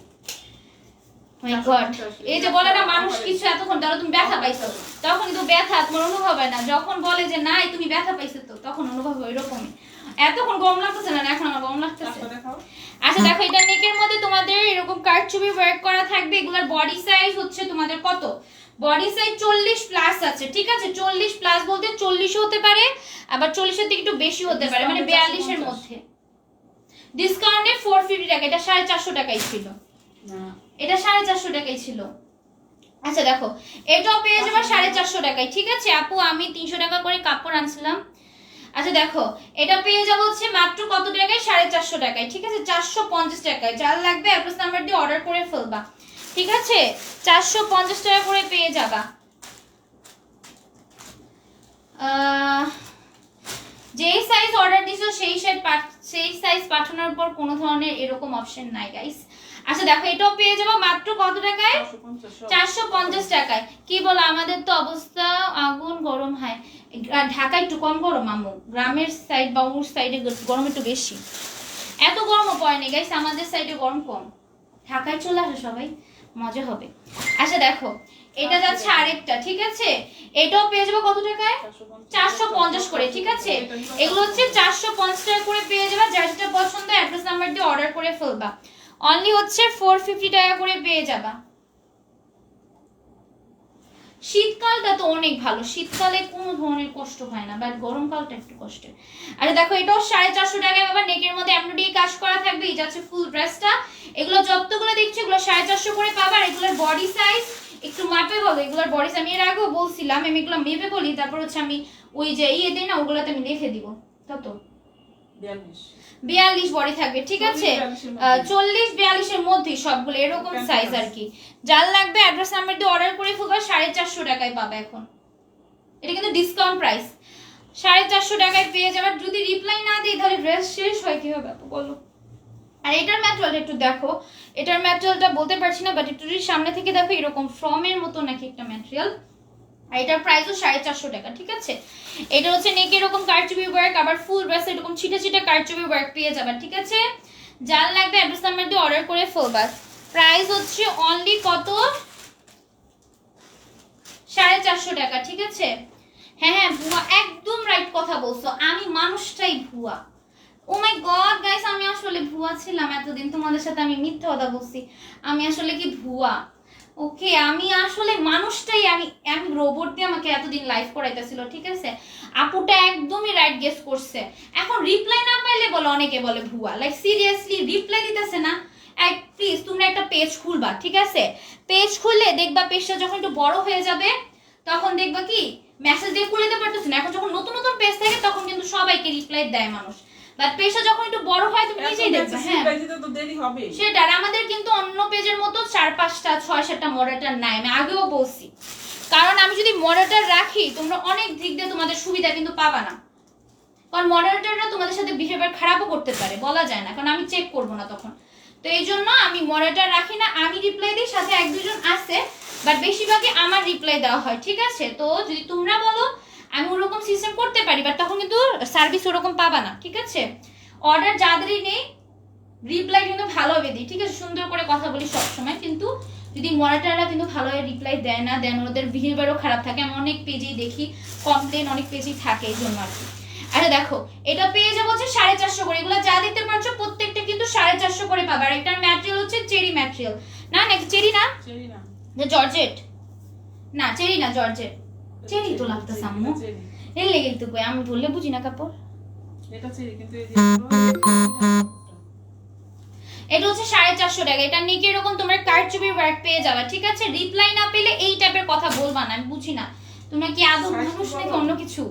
এই যে বলে না মানুষ কিছু এতক্ষণ তাহলে তুমি ব্যথা পাইছো, তখন কিন্তু ব্যথা তোমার অনুভব হয় না, যখন বলে যে নাই তুমি ব্যথা পাইছো তো তখন অনুভব হয় এরকমই। এতক্ষণ গরম লাগতেছে না, এখন আমার গরম লাগতেছে। আচ্ছা দেখো এটা নেকের মধ্যে তোমাদের এরকম কারচুপি ওয়ার্ক করা থাকবে, এগুলার বডি সাইজ হচ্ছে তোমাদের কত? বডি সাইজ 40 প্লাস আছে, ঠিক আছে? 40 প্লাস বলতে 40 হতে পারে, আবার 40 এর থেকে একটু বেশি হতে পারে, মানে 42 এর মধ্যে। ডিসকাউন্টে 450 টাকা, এটা 450 টাকাই ছিল, এটা 450 টাকাই ছিল। আচ্ছা দেখো এটাও পেয়ে যাবে 450 টাকায়, ঠিক আছে আপু? আমি 300 টাকা করে কাপড় আনছিলাম। আচ্ছা দেখো এটা পেয়ে যাবো হচ্ছে মাত্র কত টাকায়? 450 টাকায়, ঠিক আছে? 450 টাকায়। যার লাগবে অ্যাড্রেস নাম্বার দিয়ে অর্ডার করে ফেলবা, ঠিক আছে? 450 টাকা করে পেয়ে যাবা। যেই সাইজ অর্ডার দিছো সেই সাইজ পাঠানোর পর কোনো ধরনের এরকম অপশন নাই গাইস। আচ্ছা দেখো এটাও পেয়ে যাবো মাত্র কত টাকায়? 450 টাকায়। কি বলো, আমাদের তো অবস্থা আগুন গরম হয়। ঢাকা একটু কম গরম আম্মু, গ্রামের সাইড বা ওর সাইডে গরম একটু বেশি। এত গরমও পড়ে না গাইস, আমাদের সাইডে গরম কম। ঢাকায় চলে আসো সবাই, মজা হবে। আচ্ছা দেখো এটা যাচ্ছে আরেকটা, ঠিক আছে? এটাও পেয়ে যাবো কত টাকায়? 450 করে, ঠিক আছে? এগুলো হচ্ছে 450 টাকা করে পেয়ে যাবে। যার যেটা পছন্দ অ্যাড্রেস নাম্বার দিয়ে অর্ডার করে ফেলবা। অনলি হচ্ছে 450 টাকা করে পেয়ে যাবা। শীতকালটা তো অনেক ভালো, শীতকালে কোনো ধরনের কষ্ট হয় না, বাট গরমকালটা একটু কষ্টের। আচ্ছা দেখো এটাও 450 টাকায় পাবা। নেকের মধ্যে এমব্রয়ডারি কাজ করা থাকবে। এই যাচ্ছে ফুল ড্রেসটা। এগুলো যতগুলো দেখছো এগুলো 450 করে পাবা। আর এগুলোর বডি সাইজ একটু মাপে বলো, এগুলোর বডি সাইজ আমি এর আগেও বলছিলাম, আমি এগুলো মেপে বলি, তারপর হচ্ছে আমি ওই যে দিই না, ওগুলোতে আমি লিখে দিব। কত? 42 বডি থাকবে, ঠিক আছে? 40-42 এর মধ্যে সবগুলো এরকম সাইজ আর কি। যার লাগবে অ্যাড্রেস নাম্বার দিয়ে অর্ডার করে ফেলবা। 450 টাকায় পাবে এখন। এটা কিন্তু ডিসকাউন্ট প্রাইস, 450 টাকায় পেয়ে যাবে। যদি রিপ্লাই না দিই তাহলে ড্রেস শেষ হয় কিভাবে বলো? আর এটার ম্যাটেরিয়ালটা একটু দেখো। এটার ম্যাটেরিয়ালটা বলতে পারছি না, বাট একটু সামনে থেকে দেখো এরকম ফর্মের মতো নাকি একটা ম্যাটেরিয়াল। আর এটার প্রাইসও 450 টাকা, ঠিক আছে? এটা হচ্ছে নেকে এরকম কারচুপি ওয়ার্ক, আবার ফুল ড্রেস এরকম ছিটে ছিটে কারচুপি ওয়ার্ক পেয়ে যাবে, ঠিক আছে? যার লাগবে অ্যাড্রেস নাম্বার দিয়ে অর্ডার করে ফেলবা। প্রাইস হচ্ছে অনলি কত? 450 টাকা, ঠিক আছে? হ্যাঁ হ্যাঁ ভুয়া, একদম রাইট কথা বলছো, আমি মানুষটাই ভুয়া। ও মাই গড গাইস, আমি আসলে ভুয়া ছিলাম এতদিন, তোমাদের সাথে আমি মিথ্যা কথা বলছি। আমি আসলে কি ভুয়া? ওকে, আমি আসলে মানুষটাই, আমি রোবট দিয়ে আমাকে এতদিন লাইভ করাইতেছিল, ঠিক আছে? আপুটা একদমই রাইট গেস করছে। এখন রিপ্লাই না পাইলে বলে অনেকে বলে ভুয়া, লাইক সিরিয়াসলি রিপ্লাই দিতেছে না। প্লিজ তোমরা একটা পেজ খুলবা, ঠিক আছে? পেজ খুললে দেখবা পেজটা যখন একটু বড় হয়ে যাবে তখন দেখবা কি মেসেজ দিয়ে খুলে দিতে পারতেছ না। এখন যখন নতুন নতুন পেজ থাকে তখন কিন্তু সবাইকে রিপ্লাই দেয় মানুষ, বাট পেজটা যখন একটু বড় হয় তুমি নিজেই দেখবে। হ্যাঁ তো দেরি হবে সেটা। আর আমাদের কিন্তু অন্য পেজের মতো 4-5টা 6-7টা মডারেটর নাই, আমি আগেও বলছি। কারণ আমি যদি মডারেটর রাখি তোমরা অনেক দিক দিয়ে তোমাদের সুবিধা কিন্তু পাবা না, কারণ মডারেটররা তোমাদের সাথে বিহেভিয়ার খারাপও করতে পারে, বলা যায় না, কারণ আমি চেক করব না তখন। তো এই জন্য আমি মডারেটর রাখি না, আমি রিপ্লাই দিই, সাথে 1-2 জন আছে, বাট বেশিরভাগই আমার রিপ্লাই দেওয়া হয়, ঠিক আছে? তো যদি তোমরা বলো আমি ওরকম সিস্টেম করতে পারি, বাট তখন কিন্তু সার্ভিস ওরকম পাবা না, ঠিক আছে? অর্ডার যাদেরই নেই রিপ্লাই কিন্তু ভালোভাবে দিই, ঠিক আছে? সুন্দর করে কথা বলি সবসময়, কিন্তু যদি মনিটররা কিন্তু ভালোভাবে রিপ্লাই দেয় না, দেন ওদের বিহেভিয়ারও খারাপ থাকে। আমি অনেক পেজেই দেখি কমপ্লেন, অনেক পেজেই থাকে, এই জন্য আর কি। আচ্ছা দেখো এটা পেয়ে যাবো হচ্ছে 450 করে। এগুলো যা দেখতে পাচ্ছ প্রত্যেকটা কিন্তু 450 করে পাবে। আর এটার ম্যাটেরিয়াল হচ্ছে চেরি ম্যাটেরিয়াল। না নাকি চেরি না, জর্জেট না, চেরি না জর্জেট। চেরি তো লাগতেছে আম্মু, এর লেগে তো কই আমি বললে বুঝি না কাপড়। এটা চেরি কিন্তু এই এটা হচ্ছে 450 টাকা। এটা নিকে এরকম তোমরা কারচুপি ওয়ার্ক পেয়ে যাবে, ঠিক আছে? রিপ্লাই না পেলে এই টাইপের কথা বলবা না, আমি বুঝি না তোমরা কি আদৌ মানুষ নাকি অন্য কিছু,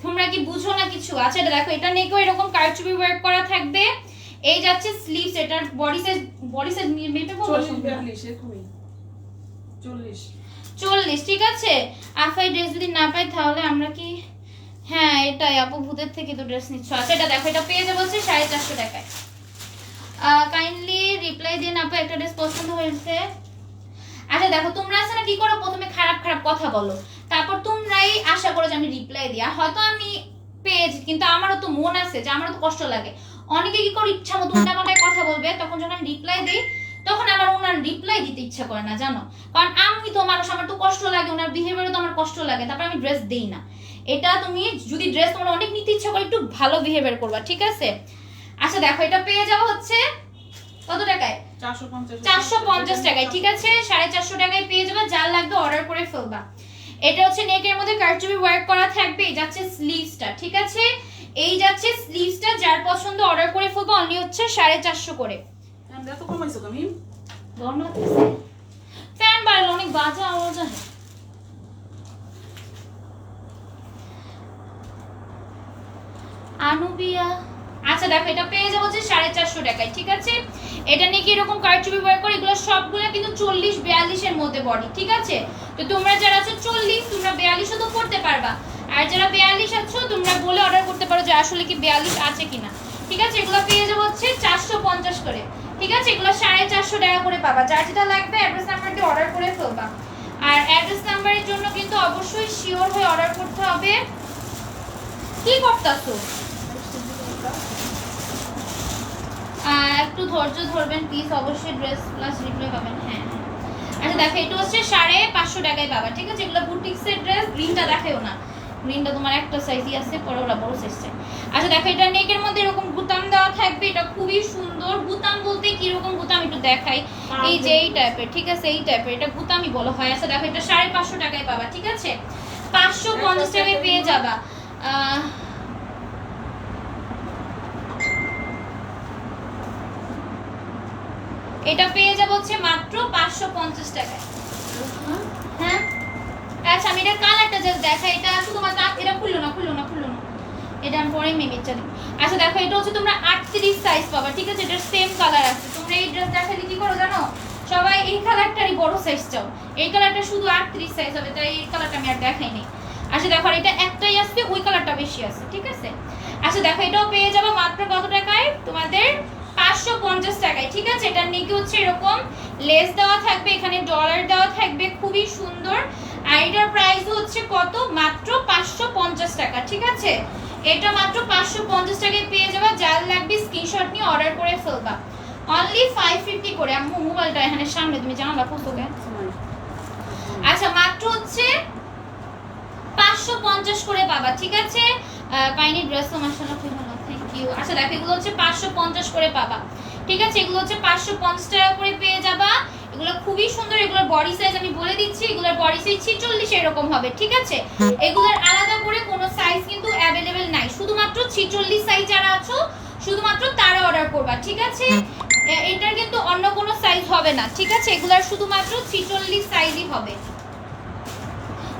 তোমরা কি বুঝো না কিছু? আচ্ছা এটা দেখো এটা নেকও এরকম কারচুপি ওয়ার্ক করা থাকবে। এই যাচ্ছে স্লিভস, এটার বডি সাইজ মেপে বলবো 40, ঠিক আছে? আফাই ড্রেস যদি না পাই তাহলে আমরা কি, হ্যাঁ এটাই আপু ভূতের থেকে তো ড্রেস নিচ্ছ। আচ্ছা এটা দেখো এটা পেয়ে যাবো হচ্ছে 450 টাকায়। কাইন্ডলি রিপ্লাই দিন আপু, একটা ড্রেস পছন্দ হয়েছে। আচ্ছা দেখো তোমরা আছে না কি করো, প্রথমে খারাপ খারাপ কথা বলো, তারপর তোমরাই আশা করো যে আমি রিপ্লাই দিই। আর হয়তো আমি পেজ, কিন্তু আমারও তো মন আছে যে আমারও তো কষ্ট লাগে। অনেকে কি করে ইচ্ছা মতো উল্টাপাল্টায় কথা বলবে, তখন যখন আমি রিপ্লাই দিই তখন আমার ওনার রিপ্লাই দিতে ইচ্ছা করে না, জানো? কারণ আমি তো মানুষ, আমার তো কষ্ট লাগে, ওনার বিহেভিয়ারও তো আমার কষ্ট লাগে, তারপর আমি ড্রেস দেই না। এটা তুমি যদি ড্রেস তোমার অনেক নিতে ইচ্ছা করে একটু ভালো বিহেভিয়ার করবা, ঠিক আছে? আচ্ছা দেখো এটা পেয়ে যাওয়া হচ্ছে কত টাকায়? 450 টাকায়, ঠিক আছে? 450 টাকায় পেয়ে যাবে। যার লাগবে অর্ডার করে ফেলবা। এটা হচ্ছে নেকের মধ্যে কারচুপি ওয়ার্ক করা থাকবে। এই যাচ্ছে স্লিভসটা, ঠিক আছে? এই যাচ্ছে স্লিভসটা, যার পছন্দ অর্ডার করে ফেলবা। অনলি হচ্ছে 450 করে। আমরা তো কমাইছো তুমি গরম লাগতেছে, ফ্যান বাড়ালো অনেক বাজে আওয়াজ আসে। আনুবিয়া, আচ্ছা দেখো এটা পেয়ে যাবো যে 450 টাকায়, ঠিক আছে। এটা নিয়ে কি এরকম কারচুপি ওয়ার করে, এগুলো সবগুলো কিন্তু 40-42 এর মধ্যে বডি, ঠিক আছে। তো তোমরা যারা আছো 40, তোমরা 42 তো করতে পারবা, আর যারা 42 আছো তোমরা বলে অর্ডার করতে পারো যে আসলে কি 42 আছে কিনা, ঠিক আছে। এগুলো পেয়ে যাবো হচ্ছে 450 করে, ঠিক আছে। এগুলো 450 টাকা করে পাবা। যার যেটা লাগবে অ্যাড্রেস নাম্বার দিয়ে অর্ডার করে ফেলবা। আর অ্যাড্রেস নাম্বারের জন্য কিন্তু অবশ্যই শিওর হয়ে অর্ডার করতে হবে। কি করতেছো? একটু ধৈর্য ধরবেন প্লিজ, অবশ্যই ড্রেস প্লাস রিপ্লাই পাবেন। হ্যাঁ আচ্ছা দেখো এটা হচ্ছে 550 টাকায় পাবা, ঠিক আছে। এগুলো বুটিক্সের ড্রেস, গ্রিনটা দেখাও না, গ্রিনটা তোমার একটা সাইজই আছে, পরে ওরা বড় সাইজ চাই। আচ্ছা দেখো এটা নেকের মধ্যে এরকম বুতাম দেওয়া থাকবে, এটা খুবই সুন্দর। বুতাম বলতে কি রকম বুতাম একটু দেখাই, এই যে এই টাইপের, ঠিক আছে, এই টাইপের, এটা বুতামই বলা হয়। আচ্ছা দেখো এটা 550 টাকায় পাবা, ঠিক আছে। 550 টাকায় পেয়ে যাবা। এটা পেয়ে যাবো হচ্ছে মাত্র 550 টাকায়। হ্যাঁ আচ্ছা আমি এটা কালারটা জাস্ট দেখাই, এটা শুধুমাত্র এটা খুললো না এটা আমি পরে মেবি চাই। আচ্ছা দেখো এটা হচ্ছে তোমরা 38 সাইজ পাবা, ঠিক আছে। এটার সেম কালার আছে। তোমরা এই ড্রেস দেখালে কি করো জানো, সবাই এই কালারটারই বড় সাইজ চাও, এই কালারটা শুধু 38 সাইজ হবে, তাই এই কালারটা আমি আর দেখাই নাই। আচ্ছা দেখো এটা একটাই আছে, ওই কালারটা বেশি আছে, ঠিক আছে। আচ্ছা দেখো এটাও পেয়ে যাবে মাত্র কত টাকায়, তোমাদের 550 টাকায়, ঠিক আছে। এটার নিচে হচ্ছে এরকম লেস দেওয়া থাকবে, এখানে ডলার দেওয়া থাকবে, খুবই সুন্দর। আর এটার প্রাইস হচ্ছে কত, মাত্র 550 টাকা, ঠিক আছে। এটা মাত্র 550 টাকায় পেয়ে যাবে। যার লাগবে স্ক্রিনশট নিয়ে অর্ডার করে ফেলবা। অনলি 550 করে। আম্মু মোবাইলটা এখানে সামনে, তুমি জানালা পুস্তকে। আচ্ছা মাত্র হচ্ছে 550 করে পাবা, ঠিক আছে। পাইনি ড্রেস তো মাশাআল্লাহ খুব ভালো, থ্যাংক ইউ। আচ্ছা দেখো এগুলো হচ্ছে 550 করে পাবা, ঠিক আছে। এগুলো হচ্ছে 550 টাকা করে পেয়ে যাবা। এগুলো খুবই সুন্দর। এগুলোর বডি সাইজ আমি বলে দিচ্ছি, এগুলোর বডি সাইজ 46 এরকম হবে, ঠিক আছে। এগুলোর আলাদা করে কোনো সাইজ কিন্তু অ্যাভেলেবেল নাই, শুধুমাত্র 46 সাইজ যারা আছো শুধুমাত্র তারা অর্ডার করবা, ঠিক আছে। এটার কিন্তু অন্য কোনো সাইজ হবে না, ঠিক আছে। এগুলোর শুধুমাত্র 46 সাইজই হবে।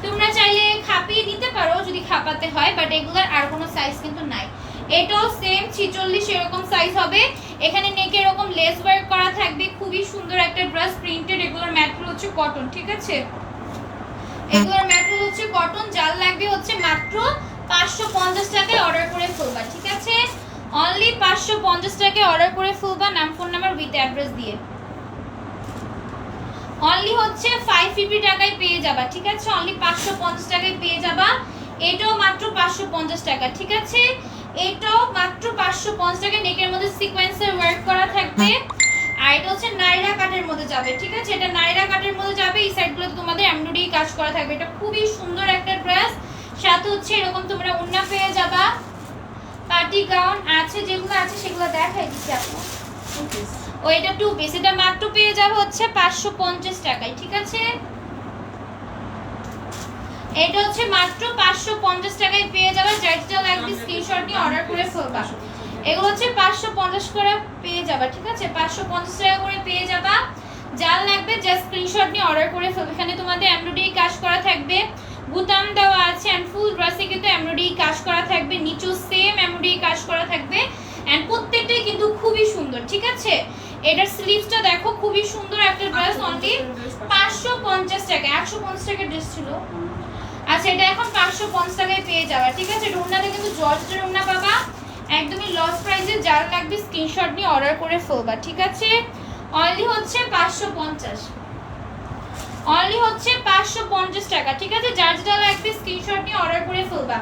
তোমরা চাইলে খাপিয়ে নিতে পারো যদি খাপাতে হয়, বাট এগুলোর আর কোনো সাইজ কিন্তু নাই। এটাও সেম 46 এরকম সাইজ হবে। এখানে নেকে এরকম লেস ওয়ার্ক করা থাকবে, খুবই সুন্দর একটা ড্রেস, প্রিন্টেড। এগুলোর ম্যাটেরিয়াল হচ্ছে কটন, ঠিক আছে। এগুলোর ম্যাটেরিয়াল হচ্ছে কটন। যার লাগবে হচ্ছে মাত্র 550 টাকায় অর্ডার করে ফেলবা, ঠিক আছে। অনলি 550 টাকায় অর্ডার করে ফেলবা, নাম ফোন নাম্বার উইথ অ্যাড্রেস দিয়ে। অনলি হচ্ছে 550 টাকায় পেয়ে যাবা, ঠিক আছে। অনলি 550 টাকায় পেয়ে যাবা। এটাও মাত্র 550 টাকা, ঠিক আছে। এটাও মাত্র 550 টাকা। নেকের মধ্যে সিকোয়েন্সের ওয়ার্ক করা থাকবে। আর এটা হচ্ছে নাইরা কাটের মধ্যে যাবে, ঠিক আছে। এটা নাইরা কাটের মধ্যে যাবে। এই সাইডগুলোতে তোমাদের এমব্রয়ডারি কাজ করা থাকবে। এটা খুবই সুন্দর একটা ড্রেস। সাথে হচ্ছে এরকম তোমরা ওড়না পেয়ে যাবা। পার্টি গাউন আছে, যেগুলো আছে সেগুলো দেখাই দিচ্ছি আপনার। ও এটা 2 পিস, এটা মাত্র পেয়ে যাবে হচ্ছে 550 টাকায়, ঠিক আছে। এটা হচ্ছে মাত্র 550 টাকায় পেয়ে যাবে। যেটা লাগবে স্ক্রিনশট নিয়ে অর্ডার করে ফেলবা। এগুলো হচ্ছে 550 করে পেয়ে যাবা, ঠিক আছে। 550 টাকা করে পেয়ে যাবা। যার লাগবে জাস্ট স্ক্রিনশট নিয়ে অর্ডার করে ফেলবে। এখানে তোমাদের এমব্রয়ডারি কাজ করা থাকবে, বুতাম দেওয়া আছে, এন্ড ফুল ড্রেসে কিন্তু এমব্রয়ডারি কাজ করা থাকবে, নিচেও সেম এমব্রয়ডারি কাজ করা থাকবে, এন্ড প্রত্যেকটাই কিন্তু খুবই সুন্দর, ঠিক আছে। এটার স্লিভসটা দেখো, খুবই সুন্দর একটা ড্রেস। অনলি 550 টাকা। 150 টাকার ড্রেস ছিল। আচ্ছা এটা এখন 550 টাকায় পেয়ে যাবা, ঠিক আছে। ওড়নাতে কিন্তু জর্জেটের ওড়না পাবা, একদমই লস প্রাইসে। যার লাগবে স্ক্রিনশট নিয়ে অর্ডার করে ফেলবা, ঠিক আছে। অনলি হচ্ছে 550, অনলি হচ্ছে 550 টাকা, ঠিক আছে। যার যেটা লাগবে স্ক্রিনশট নিয়ে অর্ডার করে ফেলবা।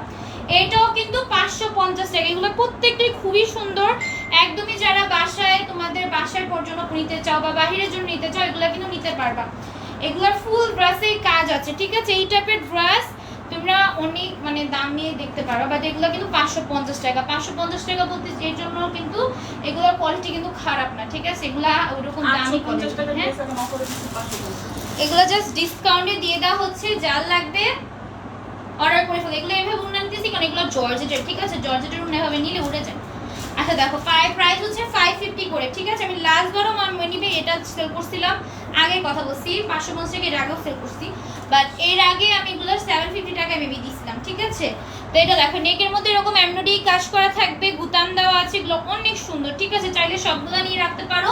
এটাও কিন্তু 550 টাকা। এগুলো প্রত্যেকটাই খুবই সুন্দর। একদমই যারা বাসায় তোমাদের বাসার জন্য নিতে চাও বা বাহিরের জন্য নিতে চাও, এগুলো কিন্তু নিতে পারবা। এগুলোর ফুল ড্রেসে কাজ আছে, ঠিক আছে। এই টাইপের ড্রেস তোমরা অনেক মানে দাম নিয়ে দেখতে পারো, বাট এগুলো কিন্তু 550 টাকা। 550 টাকা বলতে এর জন্য কিন্তু এগুলোর কোয়ালিটি কিন্তু খারাপ না, ঠিক আছে। এগুলা ওইরকম দামি কোয়ালিটি, হ্যাঁ। এগুলো জাস্ট ডিসকাউন্টে দিয়ে দেওয়া হচ্ছে। যার লাগবে অর্ডার করে ফেলো। এগুলো এভাবে উন্না নিতেছি কারণ এগুলো জর্জেটের, ঠিক আছে। জর্জেটের উন্না এভাবে নিলে উড়ে যায়। আচ্ছা দেখো প্রাইস হচ্ছে 550 করে, ঠিক আছে। আমি লাস্ট বারও মনিবে এটা সেল করছিলাম, আগে কথা বলছি 550 টাকা, এর আগেও সেল করছি, বাট এর আগে আমি এগুলো 750 টাকায় মেবি দিছিলাম, ঠিক আছে। তো এটা দেখো নেকের মধ্যে এরকম এমব্রয়ডারি কাজ করা থাকবে, গুতাম দেওয়া আছে, এগুলো অনেক সুন্দর, ঠিক আছে। চাইলে সবগুলো নিয়ে রাখতে পারো,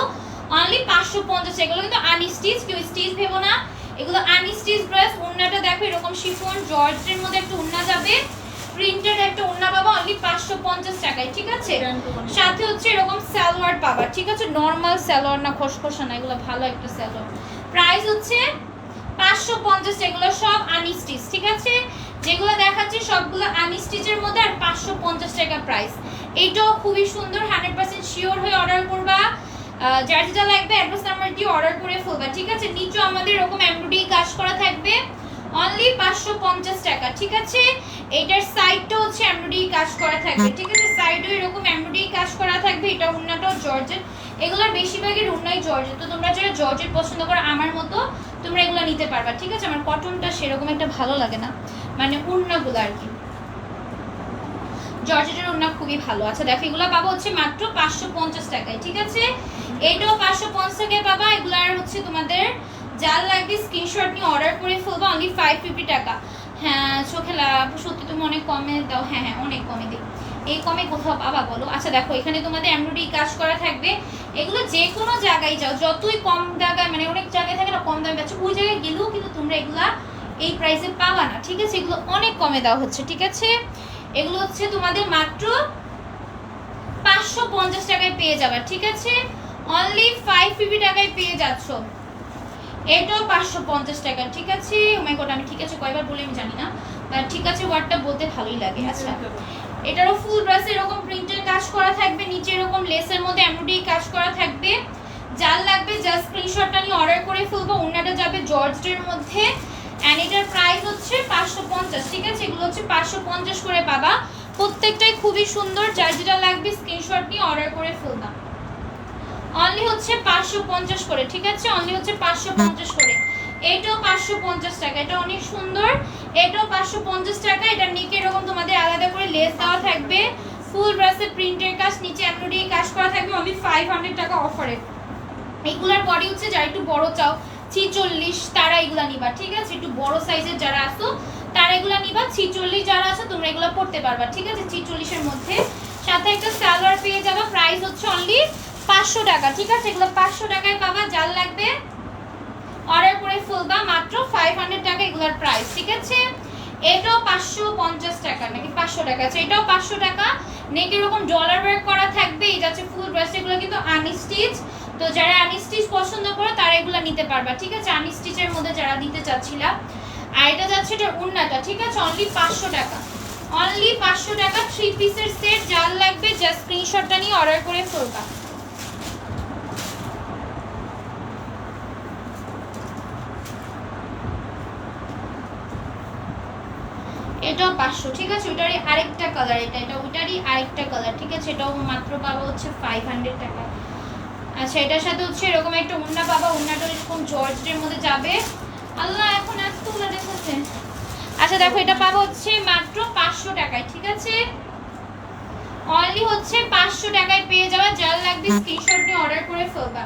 অনলি 550। এগুলো কিন্তু আনস্টিচ, কেউ স্টিচ ভেবো না, এগুলো আনস্টিচ ড্রেস। ওড়নাটা দেখো এরকম শিফন জর্জের মধ্যে একটা ওড়না যাবে, প্রিন্টেড একটা ওড়না পাবা অনলি 550 টাকায়, ঠিক আছে। সাথে হচ্ছে এরকম সালোয়ার পাবা, ঠিক আছে, নরমাল সালোয়ার না, খসখসা না, এগুলো ভালো একটা সালোয়ার। প্রাইস হচ্ছে 550, এগুলো সব আনস্টিচ, ঠিক আছে। যেগুলো দেখাচ্ছি সবগুলো আনস্টিচের মধ্যে, আর 550 টাকা প্রাইস। এইটাও খুবই সুন্দর, 100% শিওর হয়ে অর্ডার করবা। যার যেটা লাগবে অ্যাড্রেস নাম্বার দিয়ে অর্ডার করে ফেলবা, ঠিক আছে। নিচেও আমাদের এরকম এমব্রয়ডারি কাজ করা থাকবে, অনলি 550 টাকা, ঠিক আছে। এইটার সাইডটা হচ্ছে এমব্রয়ডারি কাজ করা থাকবে, ঠিক আছে। সাইডেও এরকম এমব্রয়ডারি কাজ করা থাকবে। এটা ওড়নাটাও জর্জেট, এগুলোর বেশিরভাগের ওড়নাই জর্জেট। তো তোমরা যারা জর্জেট পছন্দ করো আমার মতো, তোমরা এগুলো নিতে পারবা, ঠিক আছে। আমার কটনটা সেরকম একটা ভালো লাগে না, মানে ওড়নাগুলো আর কি। জর্জেটের ওড়না খুবই ভালো। আচ্ছা দেখো এগুলো পাবো হচ্ছে মাত্র 550 টাকায়, ঠিক আছে। এইটাও 550 টাকায় পাবা। এগুলো আর হচ্ছে তোমাদের যার লাগবে স্ক্রিনশট নিয়ে অর্ডার করে ফেলবা, অনলি 550 টাকা। হ্যাঁ চোখেলা সত্যি তুমি অনেক কমে দাও। হ্যাঁ হ্যাঁ অনেক কমে দিই, এই কমে কোথাও পাবা বলো? আচ্ছা দেখো এখানে তোমাদের এমব্রয়ডারি কাজ করা থাকবে, এগুলো যে কোনো জায়গায় যাও, যতই কম জায়গায়, মানে অনেক জায়গায় থাকে না কম দামে পাচ্ছ, ওই জায়গায় গেলেও কিন্তু তোমরা এগুলা এই প্রাইসে পাবা না, ঠিক আছে। এগুলো অনেক কমে দেওয়া হচ্ছে, ঠিক আছে। এগুলো হচ্ছে তোমাদের মাত্র 550 টাকায় পেয়ে যাবে, ঠিক আছে। অনলি 550 টাকায় পেয়ে যাচ্ছ। এটাও 550 টাকা, ঠিক আছে। ও মাই গড, আমি ঠিক আছে কয়বার বলে আমি জানি না, বাট ঠিক আছে ওয়ার্ডটা বলতে ভালোই লাগে। আচ্ছা এটারও ফুল ড্রেসে এরকম প্রিন্টের কাজ করা থাকবে, নিচে এরকম লেসের মধ্যে এমব্রয়ডারি কাজ করা থাকবে। যার লাগবে জাস্ট স্ক্রিনশটটা নিয়ে অর্ডার করে ফেলবো। ওড়নাটা যাবে জর্জেটের মধ্যে, এন্ড এটার প্রাইস হচ্ছে 550, ঠিক আছে। এগুলো হচ্ছে 550 করে পাবা, প্রত্যেকটাই খুবই সুন্দর। যার যেটা লাগবে স্ক্রিনশট নিয়ে অর্ডার করে ফেলবা, অনলি হচ্ছে 550 করে, ঠিক আছে। অনলি হচ্ছে 550 করে। এটাও 550 টাকা, এটা অনেক সুন্দর। এটাও 550 টাকা। এটা নিচে এরকম তোমাদের আলাদা করে লেস দেওয়া থাকবে, ফুল ড্রেসে প্রিন্টের কাজ, নিচে এমব্রয়ডারি কাজ করা থাকবে, অনলি 500 টাকা অফারে। এগুলার বডি হচ্ছে যারা একটু বড় চাও 46, তারা এগুলা নিবা, ঠিক আছে। একটু বড় সাইজের যারা আসো তারা এগুলা নিবা। 46 যারা আছো তোমরা এগুলা পড়তে পারবা, ঠিক আছে। 46 এর মধ্যে সাথে একটা সালোয়ার পেয়ে যাবে। প্রাইস হচ্ছে অনলি 500 টাকা, ঠিক আছে। এগুলো 500 টাকায় পাবা। যার লাগবে অর্ডার করে ফেলবা, মাত্র 500 টাকা এগুলোর প্রাইস, ঠিক আছে। এটাও 550 টাকা নাকি 500 টাকা আছে। এটাও 500 টাকা। নেক এরকম ডলার ওয়ার্ক করা থাকবে। এই যাচ্ছে ফুল ড্রেস, এগুলো কিন্তু আনস্টিচ। তো যারা আনস্টিচ পছন্দ করো তারা এগুলো নিতে পারবা, ঠিক আছে। আনস্টিচের মধ্যে যারা নিতে চাচ্ছিলা। আর এটা যাচ্ছে এটা ওড়নাটা, ঠিক আছে। অনলি 500 টাকা, অনলি 500 টাকা। 3 পিসের সেট। যার লাগবে জাস্ট স্ক্রিনশটটা নিয়ে অর্ডার করে ফেলবা। এটাও 500, ঠিক আছে। ওইটারই আরেকটা কালার, এটা ওইটারই আরেকটা কালার, ঠিক আছে। এটাও মাত্র পাবো হচ্ছে 500 টাকা। আচ্ছা এটার সাথে হচ্ছে এরকম একটা ওড়না পাবা। ওড়নাটা এরকম জর্জেটের মধ্যে যাবে। আল্লাহ এখন এত গুলো দেখাচ্ছে। আচ্ছা দেখো এটা পাবো হচ্ছে মাত্র 500 টাকায়, ঠিক আছে। অনলি হচ্ছে 500 টাকায় পেয়ে যাওয়া। যার লাগবে স্ক্রিনশট নিয়ে অর্ডার করে ফেলবা।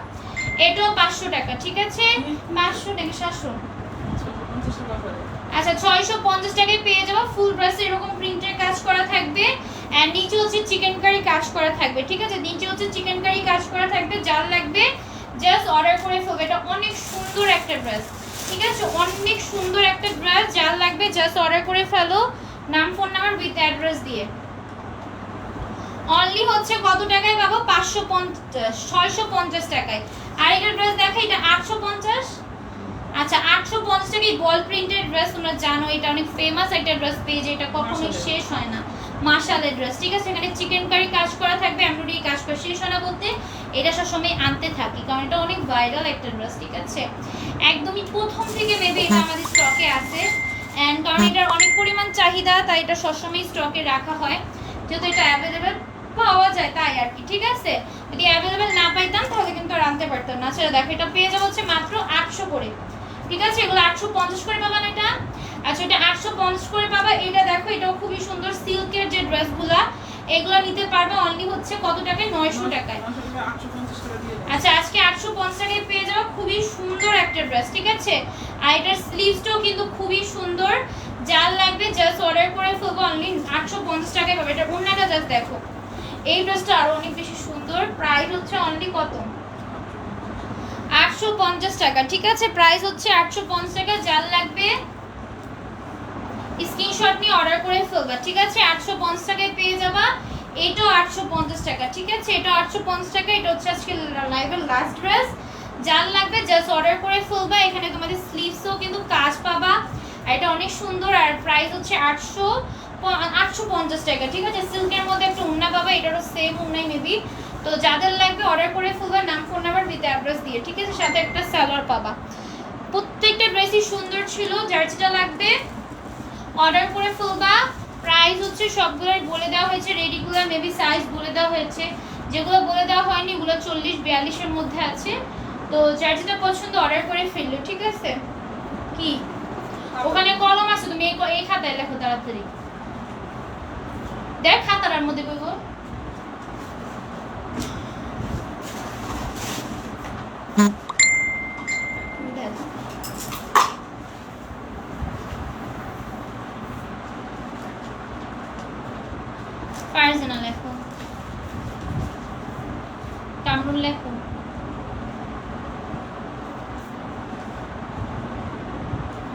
এটাও 500 টাকা, ঠিক আছে। 500 নাকি 700? আচ্ছা 650 টাকায় পেয়ে যাবো। ফুল ড্রেসে এরকম প্রিন্টের কাজ করা থাকবে, এন্ড নিচে হচ্ছে চিকেন কারি কাজ করা থাকবে, ঠিক আছে। নিচে হচ্ছে চিকেন কারি কাজ করা থাকবে। যার লাগবে জাস্ট অর্ডার করে ফেলবে। এটা অনেক সুন্দর একটা ড্রেস, ঠিক আছে। অনেক সুন্দর একটা ড্রেস। যার লাগবে জাস্ট অর্ডার করে ফেলো, নাম ফোন নাম্বার উইথ অ্যাড্রেস দিয়ে। অনলি হচ্ছে কত টাকায় পাবো? 650 টাকায়। আর এটা ড্রেস দেখা, এটা 850। আচ্ছা 850 টাকায় বল প্রিন্টেড ড্রেস। তোমরা জানো এটা অনেক ফেমাস একটা ড্রেস পেজ, এটা কখনোই শেষ হয় না। মাশাআল্লাহ ড্রেস, ঠিক আছে। এখানে চিকেন কারি কাজ করা থাকবে, এমব্রয়ডারি কাজ করা। শেষ হয় না বলতে এটা সবসময় আনতে থাকি, কারণ এটা অনেক ভাইরাল একটা ড্রেস, ঠিক আছে। একদমই প্রথম থেকে মেবি এটা আমাদের স্টকে আছে, এন্ড কারণ এটার অনেক পরিমাণ চাহিদা, তাই এটা সবসময় স্টকে রাখা হয়, যেহেতু এটা অ্যাভেলেবেল পাওয়া যায় তাই আর কি, ঠিক আছে। যদি অ্যাভেলেবেল না পাইতাম তাহলে কিন্তু আর আনতে পারতাম না। আচ্ছা দেখো এটা পেয়ে যাবো হচ্ছে মাত্র 800 করে, ঠিক আছে। এগুলো 850 করে পাবা না এটা। আচ্ছা এটা 850 করে পাবা। এটা দেখো এটাও খুবই সুন্দর সিল্কের যে ড্রেসগুলা, এগুলো নিতে পারবে অনলি হচ্ছে কত টাকায়? 900 টাকায়। 850 টাকা দিয়ে দাও। আচ্ছা আজকে 850 টাকায় পেয়ে যাও খুবই সুন্দর একটা ড্রেস, ঠিক আছে? আর এটার স্লিভসটাও কিন্তু খুবই সুন্দর। যার লাগবে জাস্ট অর্ডার করে ফেলবো, অনলি 850 টাকায় পাবে। এটা ওড়নাটা জাস্ট দেখো, এই ড্রেসটা আরো অনেক বেশি সুন্দর। প্রাইস হচ্ছে অনলি কত? 850 টাকা, ঠিক আছে? প্রাইস হচ্ছে 850 টাকা। যার লাগবে স্ক্রিনশট নিয়ে অর্ডার করে ফেলবা, ঠিক আছে? 850 টাকায় পেয়ে যাবা। এটাও 850 টাকা, ঠিক আছে? এটা 850 টাকা। এটা হচ্ছে আজকে লাইভের লাস্ট ড্রেস। যার লাগবে জাস্ট অর্ডার করে ফেলবা। এখানে তোমাদের স্লিভসও কিন্তু কাজ পাবা, আর এটা অনেক সুন্দর। আর প্রাইস হচ্ছে 850 টাকা, ঠিক আছে? সিল্কের মধ্যে একটা ওড়না পাবা, এটারও সেম ওড়নাই মেবি। তো যাদের লাগবে অর্ডার করে ফেলবা, নাম ফোন নাম্বার উইথ অ্যাড্রেস দিয়ে, ঠিক আছে? সাথে একটা সালোয়ার পাবা। প্রত্যেকটা ড্রেসই সুন্দর ছিল। যার যেটা লাগবে অর্ডার করে ফেলবা। প্রাইস হচ্ছে সবগুলোর বলে দেওয়া হয়েছে, রেডিগুলো মেবি সাইজ বলে দেওয়া হয়েছে, যেগুলো বলে দেওয়া হয়নি ওগুলো 40-42 এর মধ্যে আছে। তো যার যেটা পছন্দ অর্ডার করে ফেললো, ঠিক আছে? কি ওখানে কলম আছে, তুমি এই খাতায় লেখো তাড়াতাড়ি। দেখ খাতাটার মধ্যে কইব। দেখ ফারজানা লেখো, কামরুল লেখো,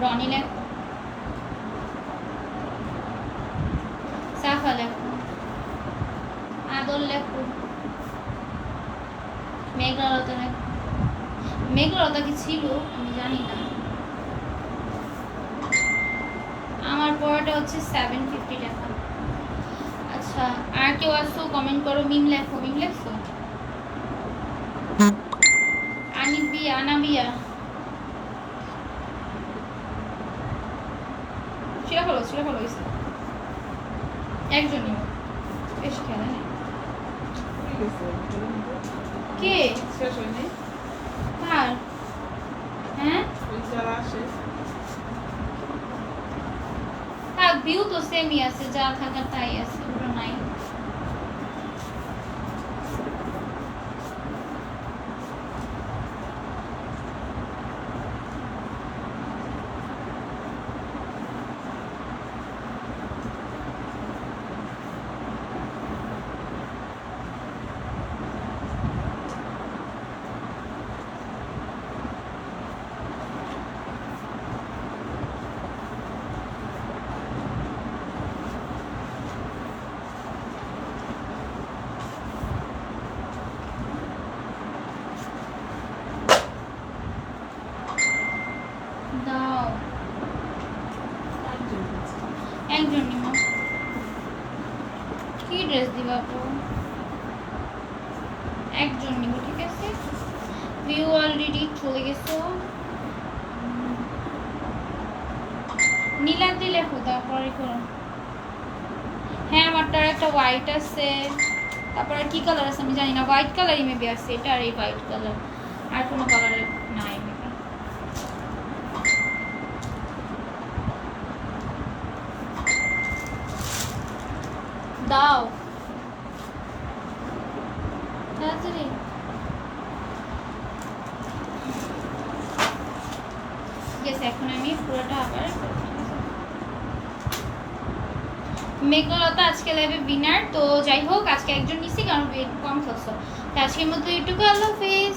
রনি লেখো, সাফা লেখো, আদল লেখো, মেঘলতা লেখো। মেঘলতা কি ছিল আমি জানি না। আমার পড়াটা হচ্ছে 750 টাকা। আচ্ছা আর কেউ আসো কমেন্ট করো। মিম লেখো, মিম লেখো। আনিবিয়া, আনাবিয়া ছিল ভালো হয়েছে। একজনই বেশ খেলা নেই। ঠিক আছে, কে শেষ হয়নি। কার? হ্যাঁ ওই যারা আসে থাক, ভিউ তো সেমই আছে, যা থাকার তাই আছে, ওটা নাই। দাও একজন নিব। কি ড্রেস দিবা আপু? একজন নিব, ঠিক আছে? ভিউ অলরেডি চলে গেছো। নীলাদ্রি লেখো, তারপরে করো। হ্যাঁ আমারটার একটা হোয়াইট আছে, তারপরে কি কালার আছে আমি জানি না, হোয়াইট কালারই মেবি আছে এটা, আর এই হোয়াইট কালার, আর কোনো কালারের নাই মেবি। দাও তাড়াতাড়ি। ঠিক আছে এখন আমি পুরোটা আবার মেঘলতা আজকে লাইভে উইনার। তো যাই হোক আজকে একজন নিছি কারণ ওয়েট কম থাকছো। তো আজকের মতো ইউটিউবে আল্লাহ হাফেজ।